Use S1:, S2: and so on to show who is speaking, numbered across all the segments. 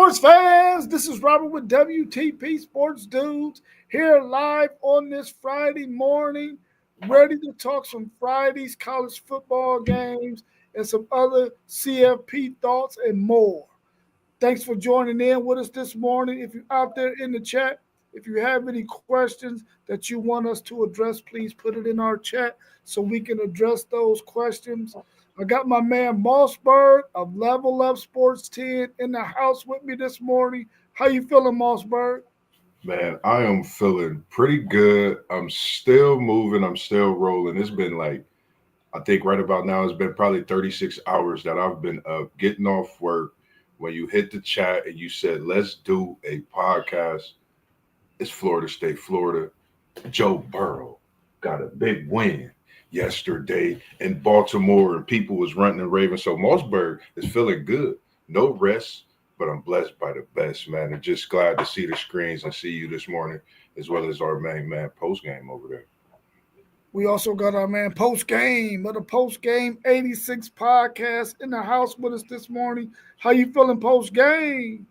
S1: Sports fans, this is Robert with WTP Sports Dudes here live on this Friday morning, ready to talk some Friday's college football games and some other CFP thoughts and more. Thanks for joining in with us this morning. If you're out there in the chat, if you have any questions that you want us to address, please put it in our chat so we can address those questions. I got my man Mossberg of Level Up Sports 10 in the house with me this morning. How you feeling, Mossberg?
S2: Man, I am feeling pretty good. I'm still moving. I'm still rolling. It's been I think right about now, it's been probably 36 hours that I've been up, getting off work. When you hit the chat and you said, let's do a podcast, it's Florida State, Florida. Joe Burrow got a big win yesterday in Baltimore, and people was running and raving. So Mossberg is feeling good. No rest, but I'm blessed by the best, man. And just glad to see the screens and see you this morning, as well as our main man post game over there.
S1: We also got our man Post Game of the Post Game 86 podcast in the house with us this morning. How you feeling, Post Game?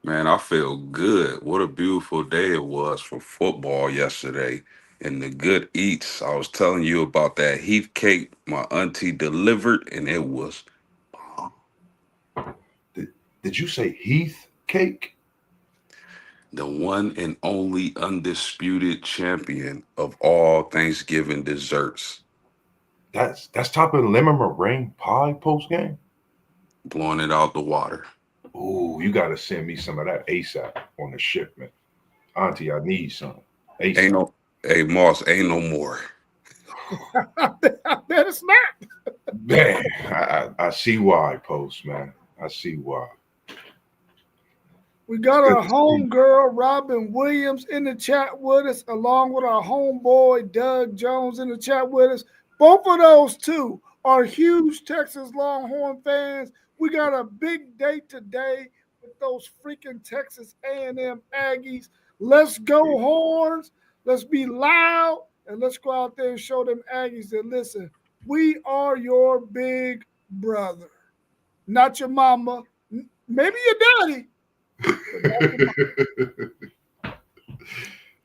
S3: Man, I feel good. What a beautiful day it was for football yesterday. And the good eats. I was telling you about that Heath cake my auntie delivered, and it was bomb.
S2: Did you say Heath cake?
S3: The one and only undisputed champion of all Thanksgiving desserts.
S2: That's topping lemon meringue pie post game?
S3: Blowing it out the water.
S2: Ooh, you got to send me some of that ASAP on the shipment. Auntie, I need some. ASAP.
S3: Hey, Moss, ain't no more.
S1: I bet it's not.
S2: Man, I see why, Post, man. I see why.
S1: We got our homegirl, Robin Williams, in the chat with us, along with our homeboy, Doug Jones, in the chat with us. Both of those two are huge Texas Longhorn fans. We got a big day today with those freaking Texas A&M Aggies. Let's go Horns. Let's be loud, and let's go out there and show them Aggies that, listen, we are your big brother. Not your mama, maybe your daddy.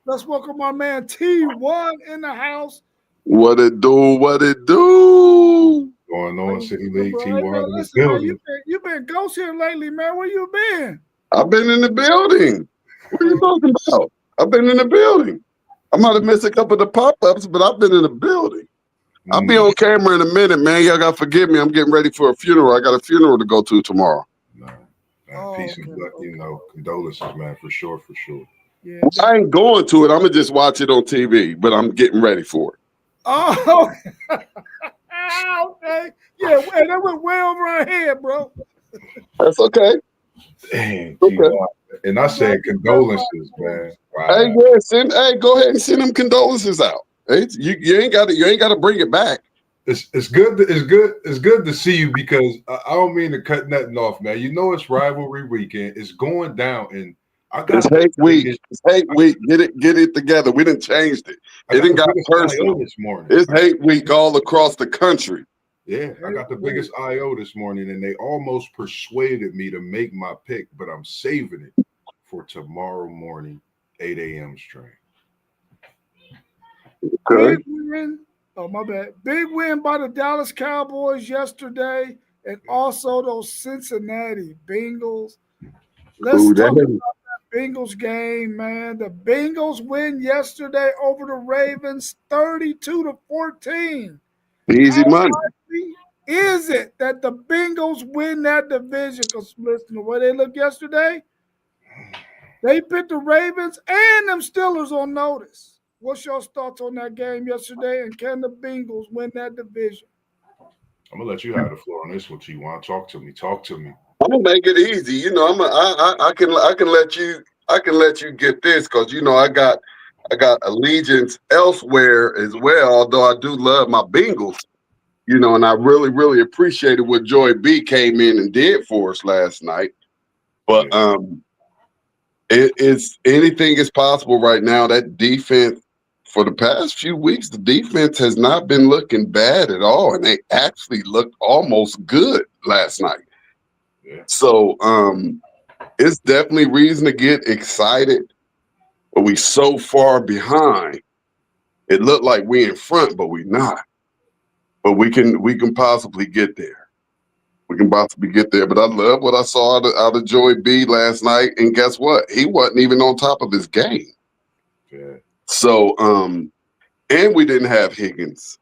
S1: Let's welcome our man T1 in the house.
S4: What it do? What it do?
S2: Going on, City League T1
S1: in the building. You've been ghost here lately, man. Where you been?
S4: I've been in the building. What are you talking about? I've been in the building. I might have missed a couple of the pop-ups, but I've been in the building. I'll be on camera in a minute, man. Y'all got to forgive me. I'm getting ready for a funeral. I got a funeral to go to tomorrow.
S2: Peace and condolences, man, for sure.
S1: Yeah,
S4: I ain't going to it. I'm going to just watch it on TV, but I'm getting ready for it.
S1: Oh, okay. Yeah, that went way over our head, bro.
S4: That's okay.
S2: Dang, okay. And I said condolences, man.
S4: Wow. Hey, go ahead and send them condolences out. Hey, you ain't got to bring it back.
S2: It's good to see you, because I don't mean to cut nothing off, man. You know it's rivalry weekend. It's going down, and
S4: it's hate week. It's hate week. Get it together. We done changed it. It didn't got personal
S2: this morning.
S4: It's hate week all across the country.
S2: Yeah, I got the biggest IO this morning, and they almost persuaded me to make my pick, but I'm saving it for tomorrow morning, 8 a.m. stream.
S4: Okay.
S1: Big win. Oh, my bad. Big win by the Dallas Cowboys yesterday, and also those Cincinnati Bengals. Let's talk about that Bengals game, man. The Bengals win yesterday over the Ravens, 32-14.
S4: Easy money.
S1: Is it that the Bengals win that division? Because listen, the way they looked yesterday, they put the Ravens and them Steelers on notice. What's your thoughts on that game yesterday? And can the Bengals win that division?
S2: I'm gonna let you have the floor on this one. You want to talk to me? Talk to me.
S4: I'm gonna make it easy. You know, I can let you get this, because you know I got allegiance elsewhere as well. Although I do love my Bengals, you know, and I really appreciated what Joy B came in and did for us last night. But it's anything is possible right now. That defense, for the past few weeks, the defense has not been looking bad at all, and they actually looked almost good last night.
S2: Yeah.
S4: So It's definitely reason to get excited, but we so far behind. It looked like we in front, but we not. But we can possibly get there. We can possibly get there. But I love what I saw out of Joey B last night. And guess what? He wasn't even on top of his game.
S2: Yeah.
S4: So and we didn't have Higgins.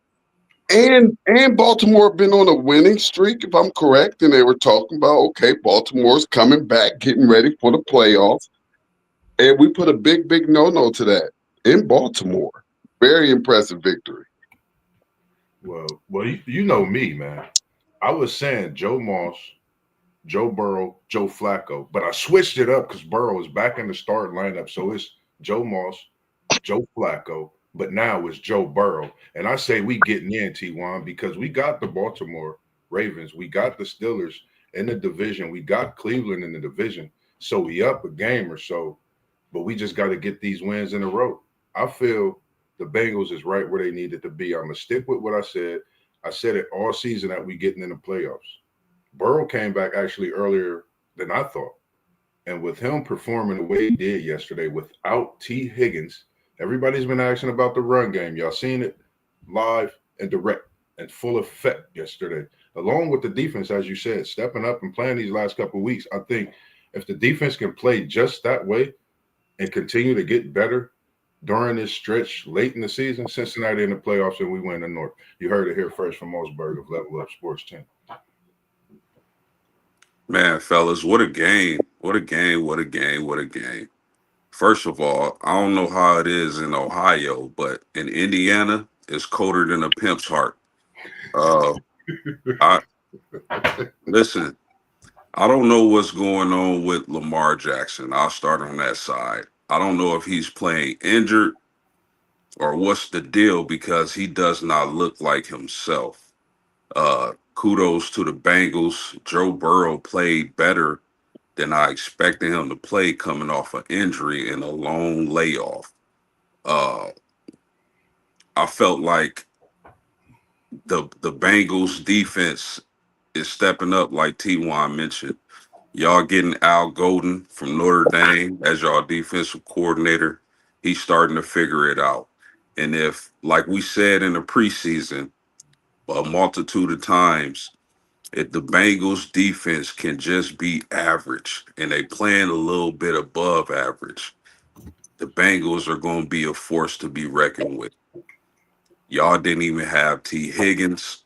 S4: And Baltimore been on a winning streak, if I'm correct. And they were talking about, okay, Baltimore's coming back, getting ready for the playoffs. And we put a big no-no to that in Baltimore. Very impressive victory.
S2: Well, you know me, man. I was saying Joe Moss, Joe Burrow, Joe Flacco, but I switched it up because Burrow is back in the starting lineup. So it's Joe Moss, Joe Flacco, but now it's Joe Burrow. And I say we getting in, T1, because we got the Baltimore Ravens, we got the Steelers in the division, we got Cleveland in the division. So we up a game or so, but we just got to get these wins in a row. I feel the Bengals is right where they needed to be. I'm gonna stick with what I said. I said it all season that we getting in the playoffs. Burrow came back actually earlier than I thought. And with him performing the way he did yesterday without T. Higgins, everybody's been asking about the run game. Y'all seen it live and direct and full effect yesterday, along with the defense, as you said, stepping up and playing these last couple of weeks. I think if the defense can play just that way and continue to get better during this stretch late in the season, Cincinnati in the playoffs and we win the North. You heard it here first from Mosberg of Level Up Sports 10.
S3: Man, fellas, what a game. What a game. What a game. What a game. First of all, I don't know how it is in Ohio, but in Indiana, it's colder than a pimp's heart. Uh, I listen. I don't know what's going on with Lamar Jackson. I'll start on that side. I don't know if he's playing injured or what's the deal because he does not look like himself. Kudos to the Bengals. Joe Burrow played better than I expected him to play coming off an injury and a long layoff. Uh, I felt like the Bengals defense is stepping up, like T1 mentioned. Y'all getting Al Golden from Notre Dame as y'all defensive coordinator. He's starting to figure it out. And if, like we said in the preseason, a multitude of times, if the Bengals defense can just be average and they playing a little bit above average, the Bengals are going to be a force to be reckoned with. Y'all didn't even have T. Higgins.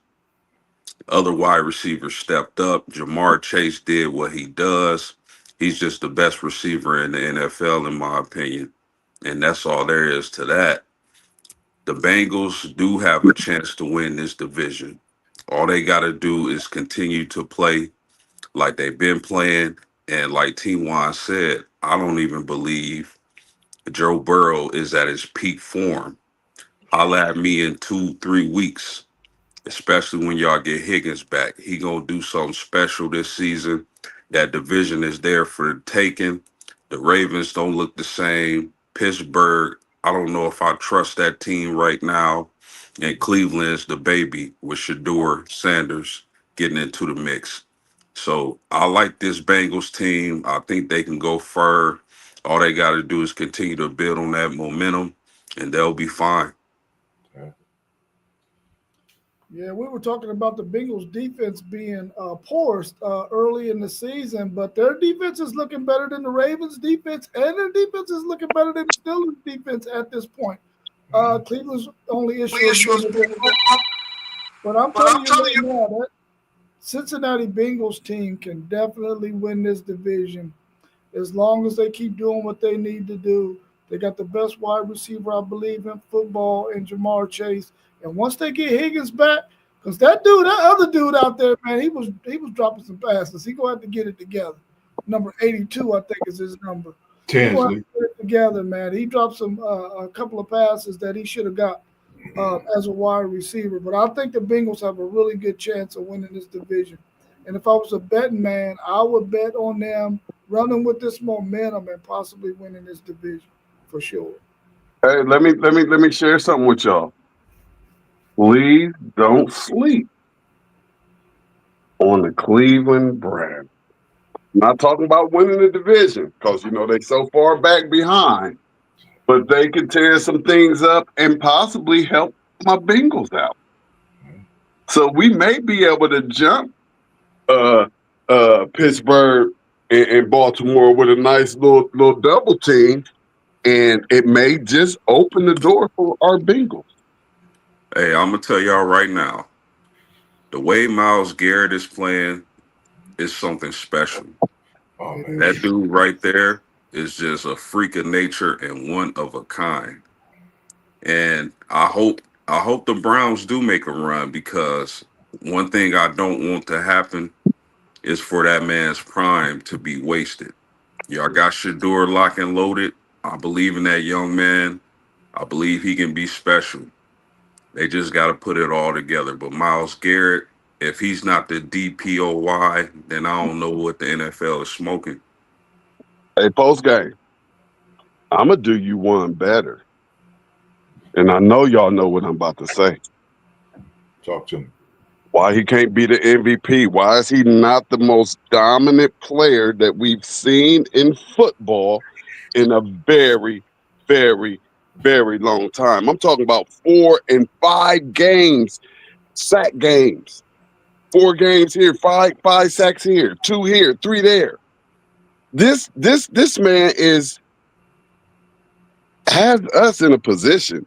S3: Other wide receivers stepped up. Jamar Chase did what he does. He's just the best receiver in the NFL, in my opinion. And that's all there is to that. The Bengals do have a chance to win this division. All they got to do is continue to play like they've been playing. And like T1 said, I don't even believe Joe Burrow is at his peak form. Holla at me in 2, 3 weeks, especially when y'all get Higgins back. He gonna do something special this season. That division is there for the taking. The Ravens don't look the same. Pittsburgh, I don't know if I trust that team right now. And Cleveland is the baby with Shador Sanders getting into the mix. So I like this Bengals team. I think they can go far. All they got to do is continue to build on that momentum, and they'll be fine.
S1: Yeah, we were talking about the Bengals defense being porous early in the season, but their defense is looking better than the Ravens defense, and their defense is looking better than the Steelers defense at this point. Cleveland's only issue is being able to, but I'm telling you right now that Cincinnati Bengals team can definitely win this division as long as they keep doing what they need to do. They got the best wide receiver, I believe, in football, in Jamar Chase. And once they get Higgins back, because that other dude out there, man, he was dropping some passes. He gonna have to get it together. Number 82, I think, is his number. He gonna have to get it together, man. He dropped some a couple of passes that he should have got as a wide receiver. But I think the Bengals have a really good chance of winning this division. And if I was a betting man, I would bet on them running with this momentum and possibly winning this division for sure.
S4: Hey, let me share something with y'all. Please don't sleep on the Cleveland Browns. Not talking about winning the division because they so far back behind, but they could tear some things up and possibly help my Bengals out. So we may be able to jump uh Pittsburgh and Baltimore with a nice little double team, and it may just open the door for our Bengals.
S3: Hey, I'm gonna tell y'all right now, the way Miles Garrett is playing is something special.
S2: Oh
S1: It
S2: man,
S3: That
S1: is.
S3: dude right there is just a freak of nature and one of a kind. And I hope the Browns do make a run because one thing I don't want to happen is for that man's prime to be wasted. Y'all got Shador lock and loaded. I believe in that young man. I believe he can be special. They just got to put it all together. But Miles Garrett, if he's not the DPOY, then I don't know what the NFL is smoking.
S4: Hey, post game, I'm gonna do you one better, and I know y'all know what I'm about to say.
S2: talk to me.
S4: Why he can't be the MVP? Why is he not the most dominant player that we've seen in football in a very, very, very long time? I'm talking about 4 and 5 games, sack games. 4 games here, five sacks here, 2 here, 3 there. This man has us in a position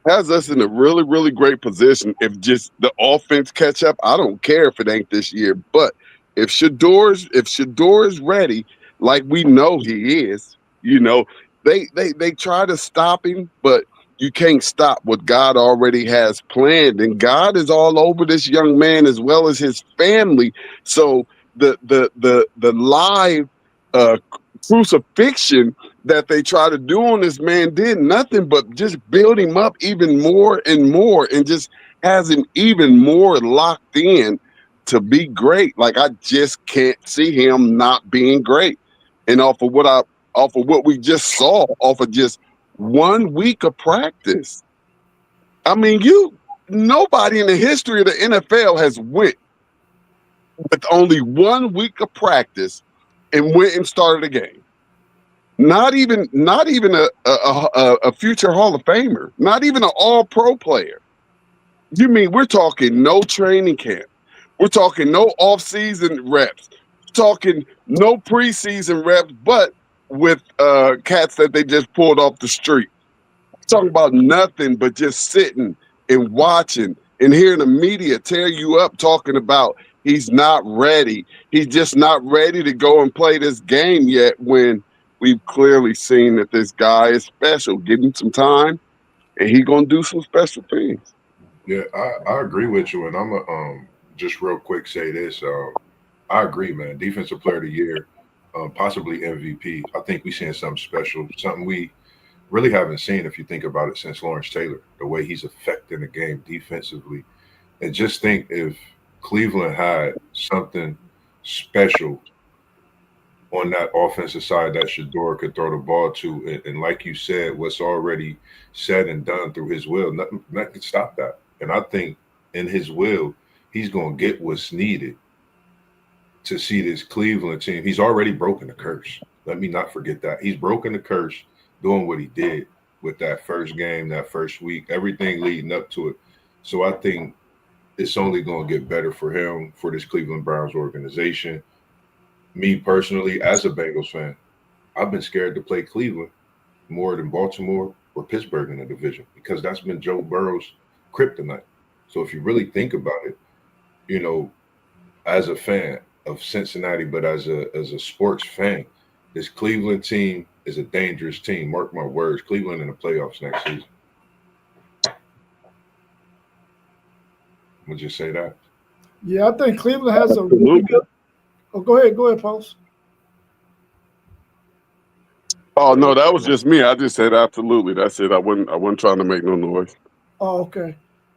S4: has us in a really, really great position. If just the offense catch up, I don't care if it ain't this year. But if Shador's ready, like we know he is, they try to stop him, but you can't stop what God already has planned. And God is all over this young man as well as his family. So the live crucifixion that they try to do on this man did nothing but just build him up even more and more and just has him even more locked in to be great. Like I just can't see him not being great. And off of what we just saw, off of just 1 week of practice. I mean, nobody in the history of the NFL has went with only 1 week of practice and went and started a game. Not even a future Hall of Famer, not even an All Pro player. You mean we're talking no training camp? We're talking no off-season reps. Talking no preseason reps, but with cats that they just pulled off the street. Talking about nothing but just sitting and watching and hearing the media tear you up talking about he's not ready. He's just not ready to go and play this game yet when we've clearly seen that this guy is special. Give him some time and he gonna do some special things.
S2: Yeah, I agree with you, and I'm gonna just real quick say this. I agree, man. Defensive Player of the Year, possibly MVP. I think we seeing something special, something we really haven't seen if you think about it since Lawrence Taylor. The way he's affecting the game defensively, and just think if Cleveland had something special on that offensive side that Shador could throw the ball to, and like you said, what's already said and done through his will, nothing can stop that. And I think in his will, he's going to get what's needed to see this Cleveland team. He's already broken the curse. Let me not forget that. He's broken the curse doing what he did with that first game, that first week, everything leading up to it. So I think it's only going to get better for him, for this Cleveland Browns organization. Me personally, as a Bengals fan, I've been scared to play Cleveland more than Baltimore or Pittsburgh in the division because that's been Joe Burrow's kryptonite. So if you really think about it, you know, as a fan of Cincinnati, but as a sports fan, this Cleveland team is a dangerous team. Mark my words, Cleveland in the playoffs next season. Would you say that?
S1: Yeah, I think Cleveland has a really
S4: Absolutely.
S1: good. Oh, go ahead, Post.
S4: Oh no, that was just me. I just said absolutely. That's it. I wasn't trying to make no noise.
S1: Oh, okay.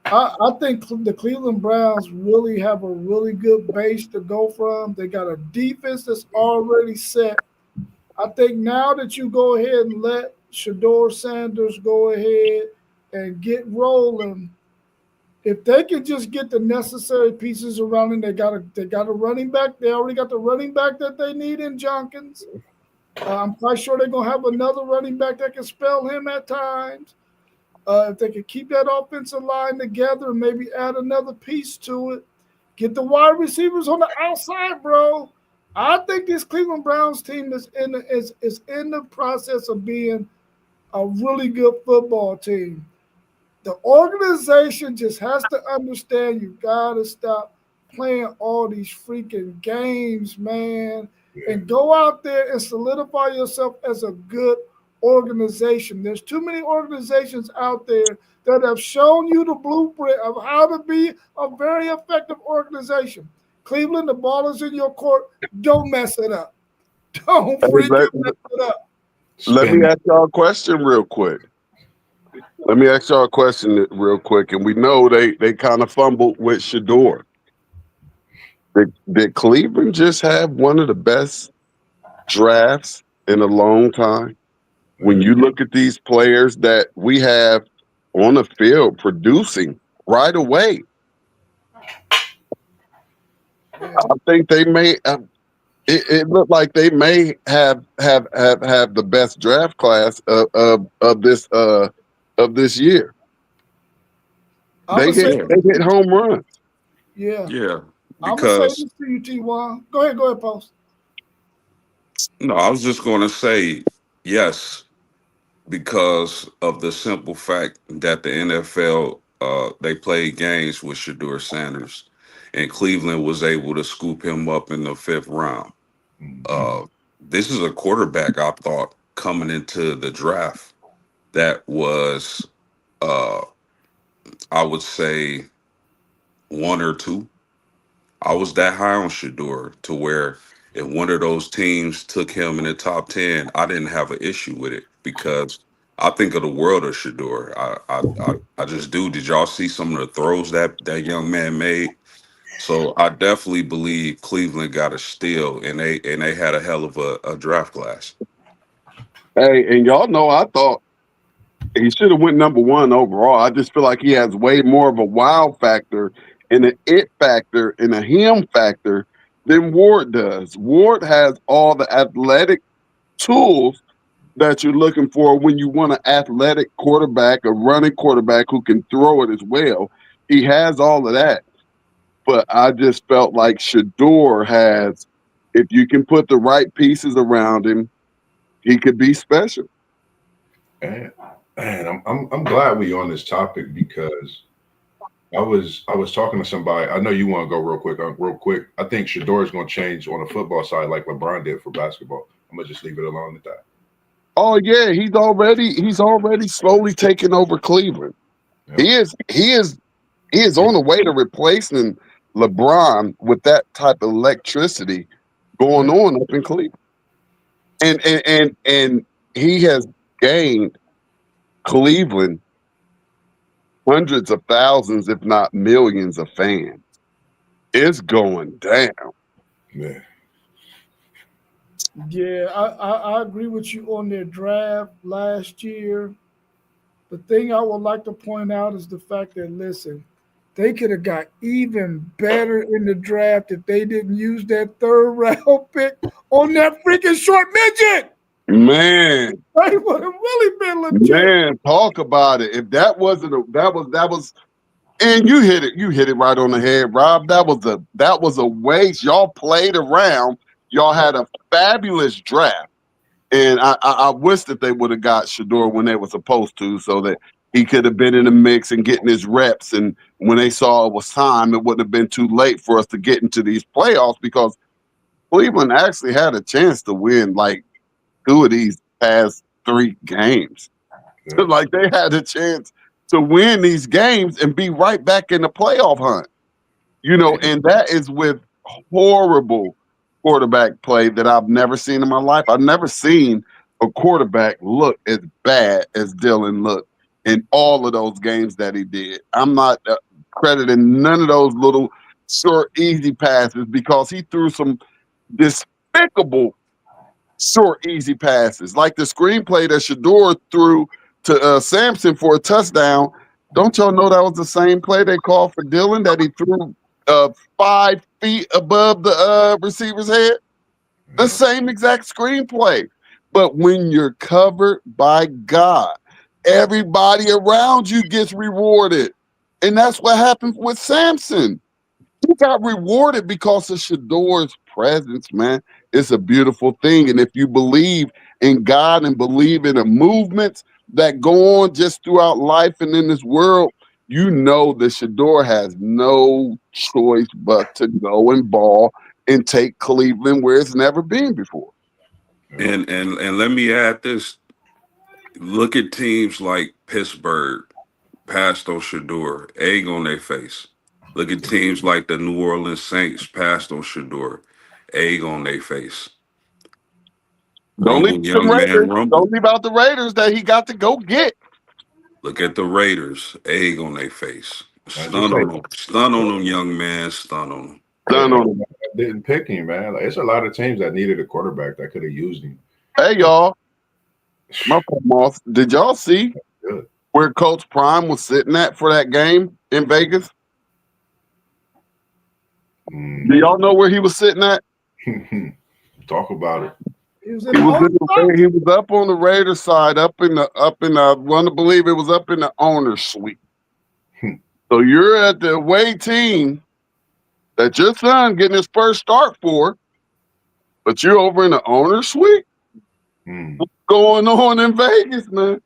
S1: I think the Cleveland Browns really have a really good base to go from. They got a defense that's already set. I think now that you go ahead and let Shador Sanders go ahead and get rolling, If they can just get the necessary pieces around him, they got a running back. They already got the running back that they need in Jenkins. I'm quite sure they're gonna have another running back that can spell him at times. If they can keep that offensive line together and maybe add another piece to it, get the wide receivers on the outside, bro. I think this Cleveland Browns team is in the process of being a really good football team. The organization just has to understand you gotta stop playing all these freaking games, man, and go out there and solidify yourself as a good organization. There's too many organizations out there that have shown you the blueprint of how to be a very effective organization. Cleveland, the ball is in your court. Don't mess it up. Don't
S4: Hey,
S1: freaking mess it up.
S4: let me
S2: Spin.
S4: ask y'all a question real quick. Let me ask y'all a question real quick. And we know they kind of fumbled with Shador. Did Cleveland just have one of the best drafts in a long time? When you look at these players that we have on the field producing right away, I think they may. It looked like they may have the best draft class of this year.
S1: I'm
S4: They
S1: gonna say
S4: hit
S3: Yeah,
S4: they hit home runs.
S1: yeah.
S3: yeah.
S1: I'm gonna say
S3: Because
S1: this to you, T1. Go ahead, Post.
S3: no, I was just going to say yes, because of the simple fact that the NFL they played games with Shador Sanders, and Cleveland was able to scoop him up in the fifth round.
S2: Mhm.
S3: Uh, this is a quarterback I thought coming into the draft that was, uh, I would say, one or two. I was that high on Shador to where if one of those teams took him in the top 10, I didn't have an issue with it because I think of the world of Shador. I just do. Did y'all see some of the throws that young man made? So I definitely believe Cleveland got a steal, and they had a hell of a draft class.
S4: Hey, and y'all know I thought he should have went number one overall. I just feel like he has way more of a wow factor and an it factor and a him factor than Ward does. Ward has all the athletic tools that you're looking for when you want an athletic quarterback, a running quarterback who can throw it as well. He has all of that. But I just felt like Shador has, if you can put the right pieces around him, he could be special.
S2: And I'm glad we on this topic because I was talking to somebody. I know you want to go real quick. Real quick. I think Shador is going to change on the football side like LeBron did for basketball. I'm gonna just leave it alone at that.
S4: Oh yeah, he's already slowly taking over Cleveland.
S2: Yep.
S4: He is on the way to replacing LeBron with that type of electricity going
S2: Yeah.
S4: on up in Cleveland. And he has gained Cleveland hundreds of thousands, if not millions of fans. It's going down.
S2: Yeah.
S1: Yeah, I agree with you on their draft last year. The thing I would like to point out is the fact that listen, they could have got even better in the draft if they didn't use that third round pick on that freaking short midget.
S4: Man,
S1: They would have really been legit.
S4: man, talk about it. If that wasn't that was and you hit it right on the head, Rob. That was a waste. Y'all played around. Y'all had a fabulous draft. And I wish that they would have got Shador when they were supposed to, so that he could have been in the mix and getting his reps. And when they saw it was time, it wouldn't have been too late for us to get into these playoffs because Cleveland actually had a chance to win like two of these past three games.
S2: Yeah.
S4: Like they had a chance to win these games and be right back in the playoff hunt. And that is with horrible quarterback play that I've never seen in my life. I've never seen a quarterback look as bad as Dylan looked in all of those games that he did. I'm not crediting none of those little short, easy passes because he threw some despicable short, easy passes, like the screenplay that Shador threw to Sampson for a touchdown. Don't y'all know that was the same play they called for Dylan that he threw 5 feet above the receiver's head? The same exact screenplay. But when you're covered by God, everybody around you gets rewarded. And that's what happened with Samson. He got rewarded because of Shador's presence, man. It's a beautiful thing. And if you believe in God and believe in the movements that go on just throughout life and in this world, you know that Shador has no choice but to go and ball and take Cleveland where it's never been before.
S3: And let me add this. Look at teams like Pittsburgh, Pasto Shador, egg on their face. Look at teams like the New Orleans Saints, Pasto Shador, egg on their face.
S4: Don't leave
S3: Rumble,
S4: the
S3: young man,
S4: Raiders.
S3: rumble.
S4: Don't leave out the Raiders that he got to go get.
S3: Look at the Raiders, egg on their face.
S2: I just say,
S3: Stun on them, young man, stun on them.
S4: Done
S2: yeah,
S4: on him.
S2: I didn't pick him, man. Like, it's a lot of teams that needed a quarterback that could have used him.
S4: Hey, y'all. My moth. Did y'all see
S2: Good.
S4: where Coach Prime was sitting at for that game in Vegas? Do y'all know where he was sitting at?
S2: Talk about it.
S1: He was
S4: He was up on the Raiders side, up in the I want to believe it was up in the owner's suite. So you're at the away team that your son getting his first start for, but you're over in the owner's suite. What's going on in Vegas, man?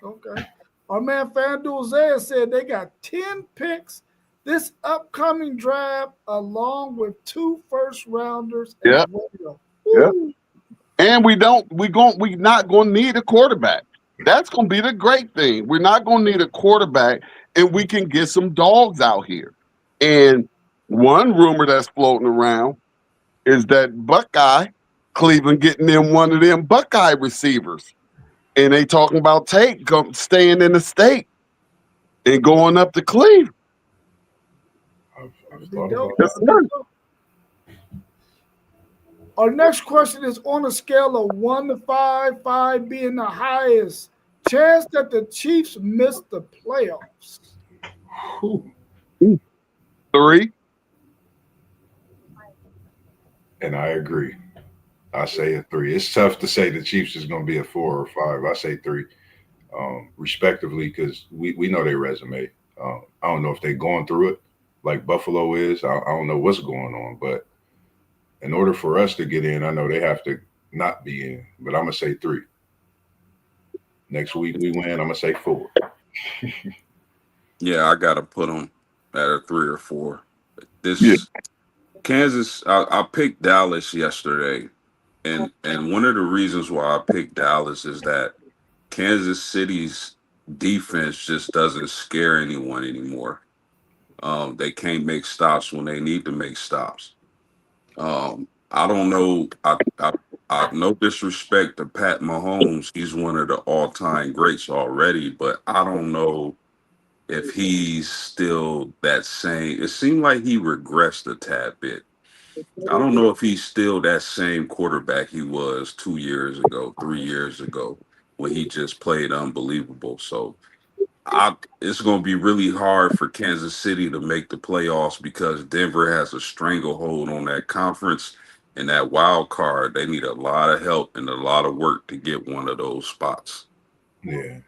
S1: Okay. Our man FanDuel Zaya said they got 10 picks this upcoming draft, along with 2 first rounders.
S4: Yeah. Yeah. And we not going to need a quarterback. That's going to be the great thing. We're not going to need a quarterback, and we can get some dogs out here. And one rumor that's floating around is that Buckeye, Cleveland getting them one of them Buckeye receivers. And they talking about Tate staying in the state and going up to Cleveland.
S2: I've thought about that.
S1: Our next question is on a scale of 1 to 5, 5 being the highest chance that the Chiefs miss the playoffs.
S4: 3.
S2: And I agree. I say a 3. It's tough to say the Chiefs is going to be a 4 or 5. I say 3, respectively, because we know their resume. I don't know if they're going through it like Buffalo is. I don't know what's going on, but in order for us to get in, I know they have to not be in. But I'm gonna say 3. Next week we win. I'm gonna say 4.
S3: Yeah, I gotta put them at a 3 or 4. This Kansas, I picked Dallas yesterday, and one of the reasons why I picked Dallas is that Kansas City's defense just doesn't scare anyone anymore. They can't make stops when they need to make stops. I don't know. I no disrespect to Pat Mahomes. He's one of the all-time greats already, but I don't know if he's still that same. It seemed like he regressed a tad bit. I don't know if he's still that same quarterback he was 2 years ago, 3 years ago, when he just played unbelievable. So it's going to be really hard for Kansas City to make the playoffs because Denver has a stranglehold on that conference and that wild card. They need a lot of help and a lot of work to get one of those spots.
S2: Yeah.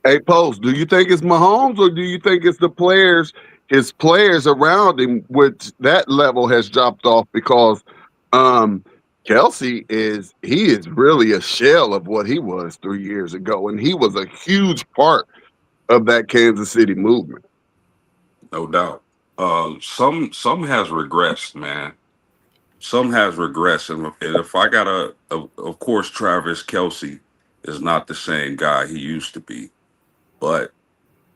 S4: Hey, Post, do you think it's Mahomes or do you think it's the players, his players around him, which that level has dropped off because Kelsey is really a shell of what he was 3 years ago, and he was a huge part of that Kansas City movement.
S3: No doubt. Some has regressed, man. Some has regressed, and if I gotta, of course, Travis Kelsey is not the same guy he used to be, but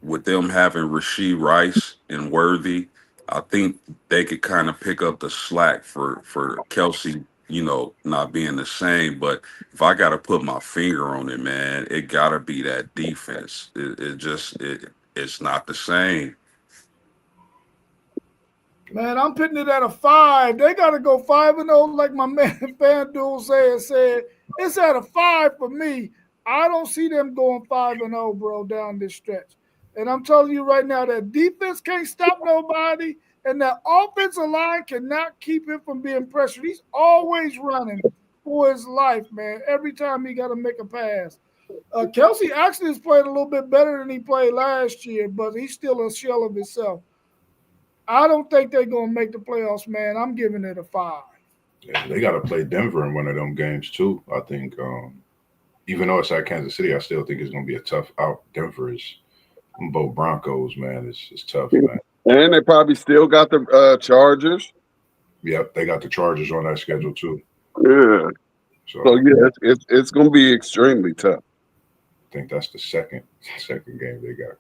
S3: with them having Rasheed Rice and Worthy, I think they could kind of pick up the slack for Kelsey, not being the same. But if I got to put my finger on it, man, it got to be that defense. It's not the same.
S1: Man, I'm putting it at a 5. They got to go 5-0, like my man FanDuel said. It's at a 5 for me. I don't see them going 5-0, bro, down this stretch. And I'm telling you right now, that defense can't stop nobody, and that offensive line cannot keep him from being pressured. He's always running for his life, man. Every time he got to make a pass. Kelsey actually has played a little bit better than he played last year, but he's still a shell of himself. I don't think they're going to make the playoffs, man. I'm giving it a 5.
S2: Yeah, they got to play Denver in one of them games too. I think, even though it's at Kansas City, I still think it's going to be a tough out. Denver is both Broncos, man. It's tough, man.
S4: And they probably still got the Chargers.
S2: Yep, they got the Chargers on that schedule too.
S4: Yeah.
S2: So
S4: yeah, it's going to be extremely tough.
S2: I think that's the second game they got.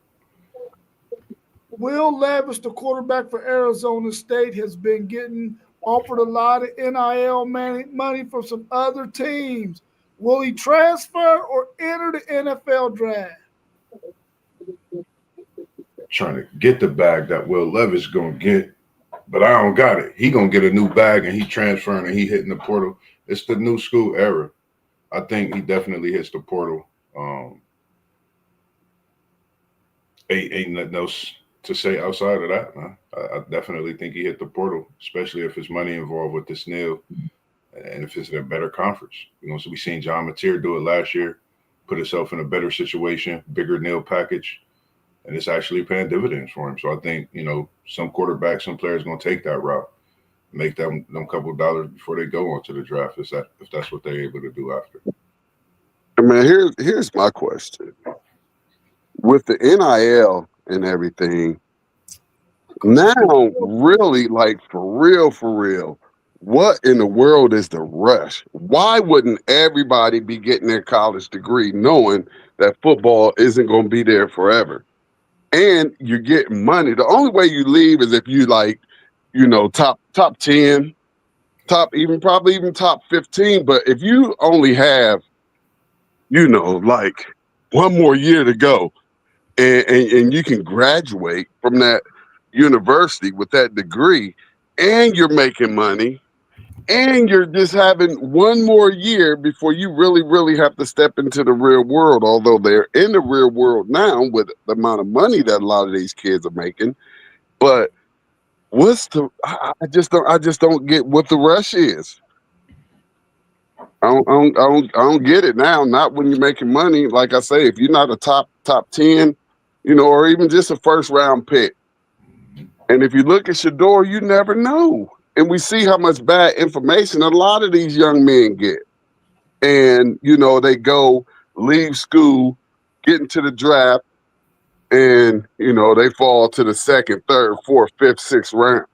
S1: Will Levis, the quarterback for Arizona State, has been getting offered a lot of NIL money from some other teams. Will he transfer or enter the NFL draft?
S2: Trying to get the bag that Will Levis gonna get, but I don't got it. He gonna get a new bag and he transferring and he hitting the portal. It's the new school era. I think he definitely hits the portal. Ain't nothing else to say outside of that, man. I definitely think he hit the portal, especially if there's money involved with this NIL and if it's in a better conference. So we seen John Mateer do it last year, put himself in a better situation, bigger NIL package, and it's actually paying dividends for him. So I think, some quarterbacks, some players going to take that route, make them couple dollars before they go onto the draft, if that's what they're able to do after.
S4: I mean, here's my question. With the NIL and everything, now really, like, for real, what in the world is the rush? Why wouldn't everybody be getting their college degree knowing that football isn't going to be there forever? And you're getting money. The only way you leave is if you top 10, probably even top 15. But if you only have, like one more year to go, and you can graduate from that university with that degree, and you're making money, and you're just having one more year before you really, really have to step into the real world, although they're in the real world now with the amount of money that a lot of these kids are making. But I just don't get what the rush is. I don't get it now. Not when you're making money. Like I say, if you're not a top 10, or even just a first round pick. And if you look at Shador, you never know. And we see how much bad information a lot of these young men get. And, they go, leave school, get into the draft, and, they fall to the second, third, fourth, fifth, sixth round.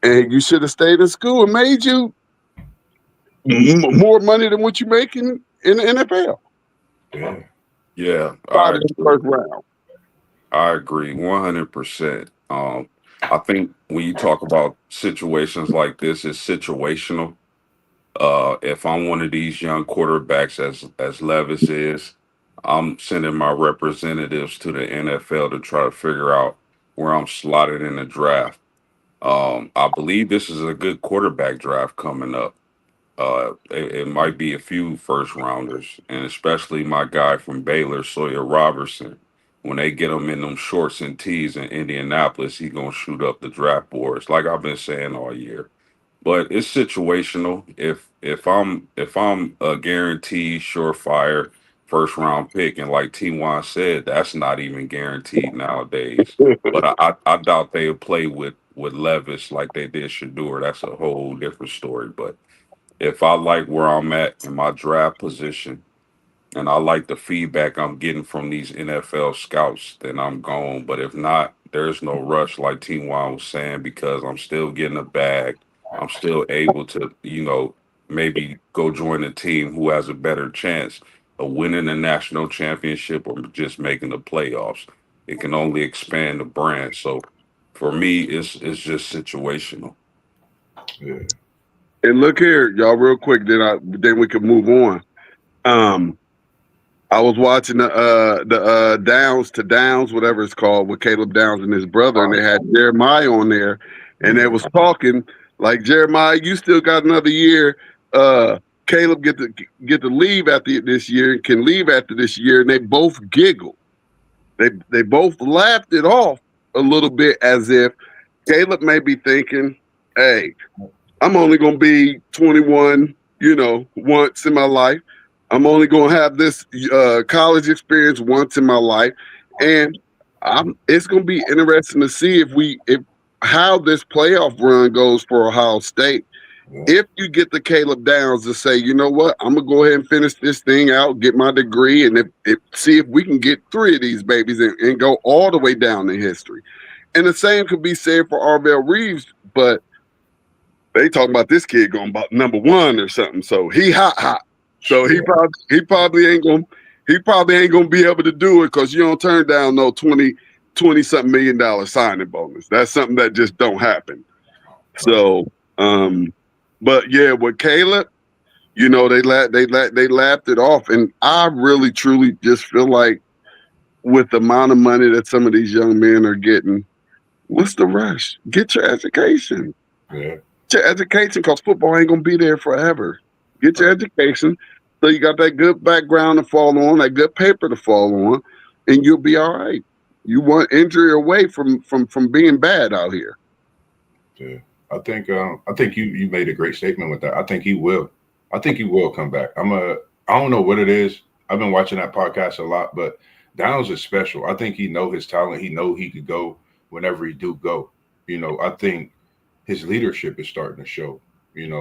S4: And you should have stayed in school and made you more money than what you're making in the NFL.
S3: Yeah,
S4: Out of the first round.
S3: I agree 100%. I think when you talk about situations like this, it's situational. If I'm one of these young quarterbacks, as Levis is, I'm sending my representatives to the NFL to try to figure out where I'm slotted in the draft. I believe this is a good quarterback draft coming up. It might be a few first rounders, and especially my guy from Baylor, Sawyer Robertson. When they get him in them shorts and tees in Indianapolis, he gonna shoot up the draft boards, like I've been saying all year. But it's situational. If I'm a guaranteed surefire first round pick, and like T1 said, that's not even guaranteed nowadays. But I doubt they'll play with Levis like they did Shador. That's a whole different story. But if I like where I'm at in my draft position and I like the feedback I'm getting from these NFL scouts, then I'm gone. But if not, there's no rush, like T1 was saying, because I'm still getting a bag. I'm still able to, maybe go join a team who has a better chance of winning a national championship or just making the playoffs. It can only expand the brand. So for me, it's just situational.
S2: Yeah.
S4: And look here, y'all, real quick, then we can move on. I was watching the Downs to Downs, whatever it's called, with Caleb Downs and his brother, and they had Jeremiah on there, and they was talking like, Jeremiah, you still got another year Caleb get to leave after this year, can leave after this year, and they both giggle. They both laughed it off a little bit as if Caleb may be thinking, "Hey, I'm only going to be 21, once in my life. I'm only going to have this college experience once in my life, and it's going to be interesting to see if how this playoff run goes for Ohio State. If you get the Caleb Downs to say, you know what, I'm gonna go ahead and finish this thing out, get my degree, and see if we can get 3 of these babies and go all the way down in history. And the same could be said for Arvell Reeves, but they talking about this kid going about number 1 or something. So he hot. So he probably ain't gonna be able to do it because you don't turn down no 20 something $1 million signing bonus. That's something that just don't happen. So but yeah, with Caleb, they laughed it off, and I really truly just feel like with the amount of money that some of these young men are getting, what's the rush? Get your education.
S2: Yeah.
S4: Get your education, because football ain't gonna be there forever. Get your education, so you got that good background to fall on, that good paper to fall on, and you'll be all right. You want injury away from being bad out here.
S2: Yeah. I think you made a great statement with that. I think he will. I think he will come back. I don't know what it is. I've been watching that podcast a lot, but Downs is special. I think he know his talent. He know he could go whenever he do go. I think his leadership is starting to show.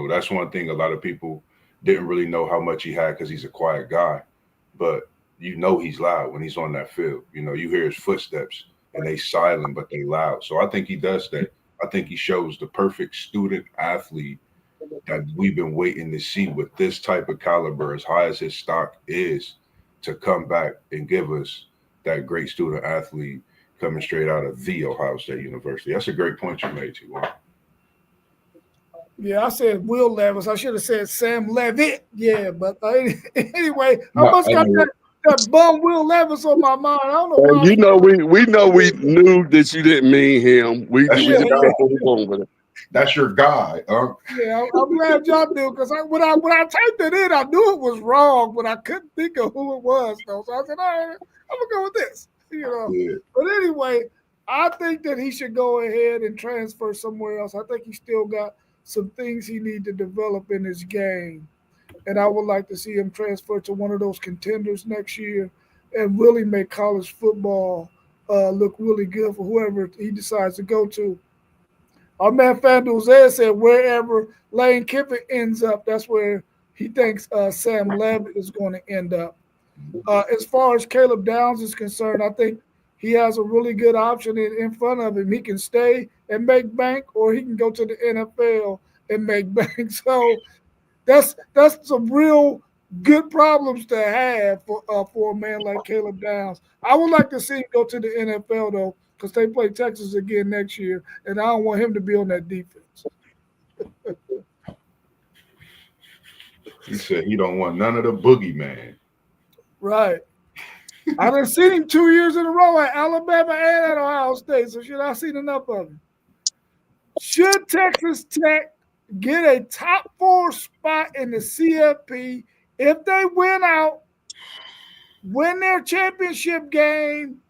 S2: That's one thing a lot of people didn't really know how much he had because he's a quiet guy. But he's loud when he's on that field. You hear his footsteps and they silent, but they loud. So I think he does that. I think he shows the perfect student athlete that we've been waiting to see with this type of caliber, as high as his stock is, to come back and give us that great student athlete coming straight out of the Ohio State University. That's a great point you made, T1.
S1: Yeah, I said Will Levis. I should have said Sam Levitt. Yeah, but anyway, I must got that bum Will Levis on my mind. I don't know why.
S4: We knew that you didn't mean him.
S2: That's your guy.
S1: Yeah, I'm glad y'all knew, because when I typed it in, I knew it was wrong, but I couldn't think of who it was though. So I said, all right, I'm gonna go with this.
S2: Yeah.
S1: But anyway, I think that he should go ahead and transfer somewhere else. I think he still got some things he need to develop in his game, and I would like to see him transfer to one of those contenders next year and really make college football look really good for whoever he decides to go to. Our man FanDuel Zed said wherever Lane Kiffin ends up, that's where he thinks Sam Levitt is going to end up. As far as Caleb Downs is concerned, I think he has a really good option in front of him. He can stay and make bank, or he can go to the NFL and make bank. So that's some real good problems to have for a man like Caleb Downs. I would like to see him go to the NFL though, because they play Texas again next year, and I don't want him to be on that defense.
S2: He said he don't want none of the boogeyman.
S1: Right. I done seen him 2 years in a row at Alabama and at Ohio State, so should I seen enough of him? Should Texas Tech get a top 4 spot in the CFP if they win their championship game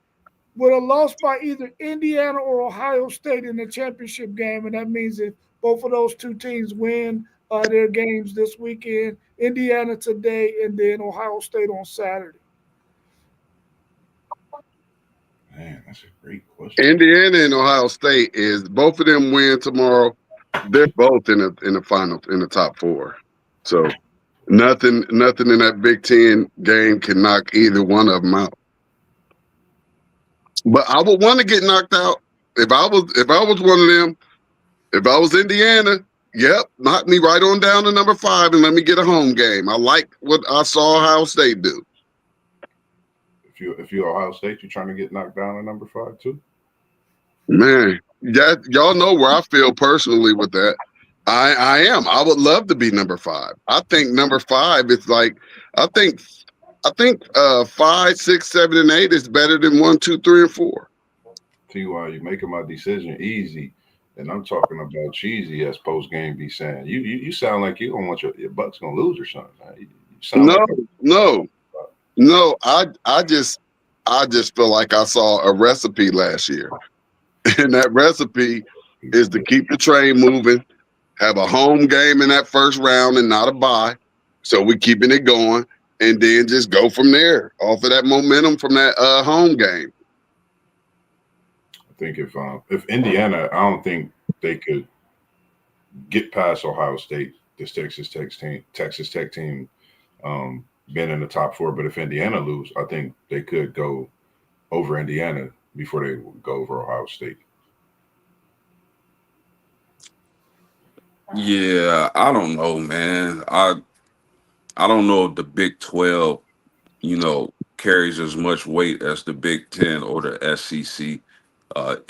S1: with a loss by either Indiana or Ohio State in the championship game? And that means if both of those two teams win their games this weekend, Indiana today and then Ohio State on Saturday.
S2: Man, that's a great question.
S4: Indiana and Ohio State, is both of them win tomorrow, they're both in the final, in the top 4. So nothing in that Big Ten game can knock either one of them out. But I would want to get knocked out if I was one of them. If I was Indiana, yep, knock me right on down to number 5 and let me get a home game. I like what I saw Ohio State do.
S2: If you're Ohio State, you're trying to get knocked down at number 5 too?
S4: Man, y'all know where I feel personally with that. I am. I would love to be number 5. I think number 5 is like, I think 5, 6, 7, and 8 is better than 1, 2, 3, and 4.
S2: Tell you why, you're making my decision easy. And I'm talking about cheesy as post game be saying. You sound like you don't want your Bucks gonna lose or something. Man. You sound
S4: No,
S2: like
S4: no, no. I just feel like I saw a recipe last year, and that recipe is to keep the train moving, have a home game in that first round and not a bye. So we keeping it going, and then just go from there off of that momentum from that home game.
S2: I think if Indiana, I don't think they could get past Ohio State, this Texas Tech team, been in the top four. But if Indiana lose, I think they could go over Indiana before they go over Ohio State.
S3: Yeah, I don't know, man. I don't know if the Big 12, carries as much weight as the Big 10 or the SEC.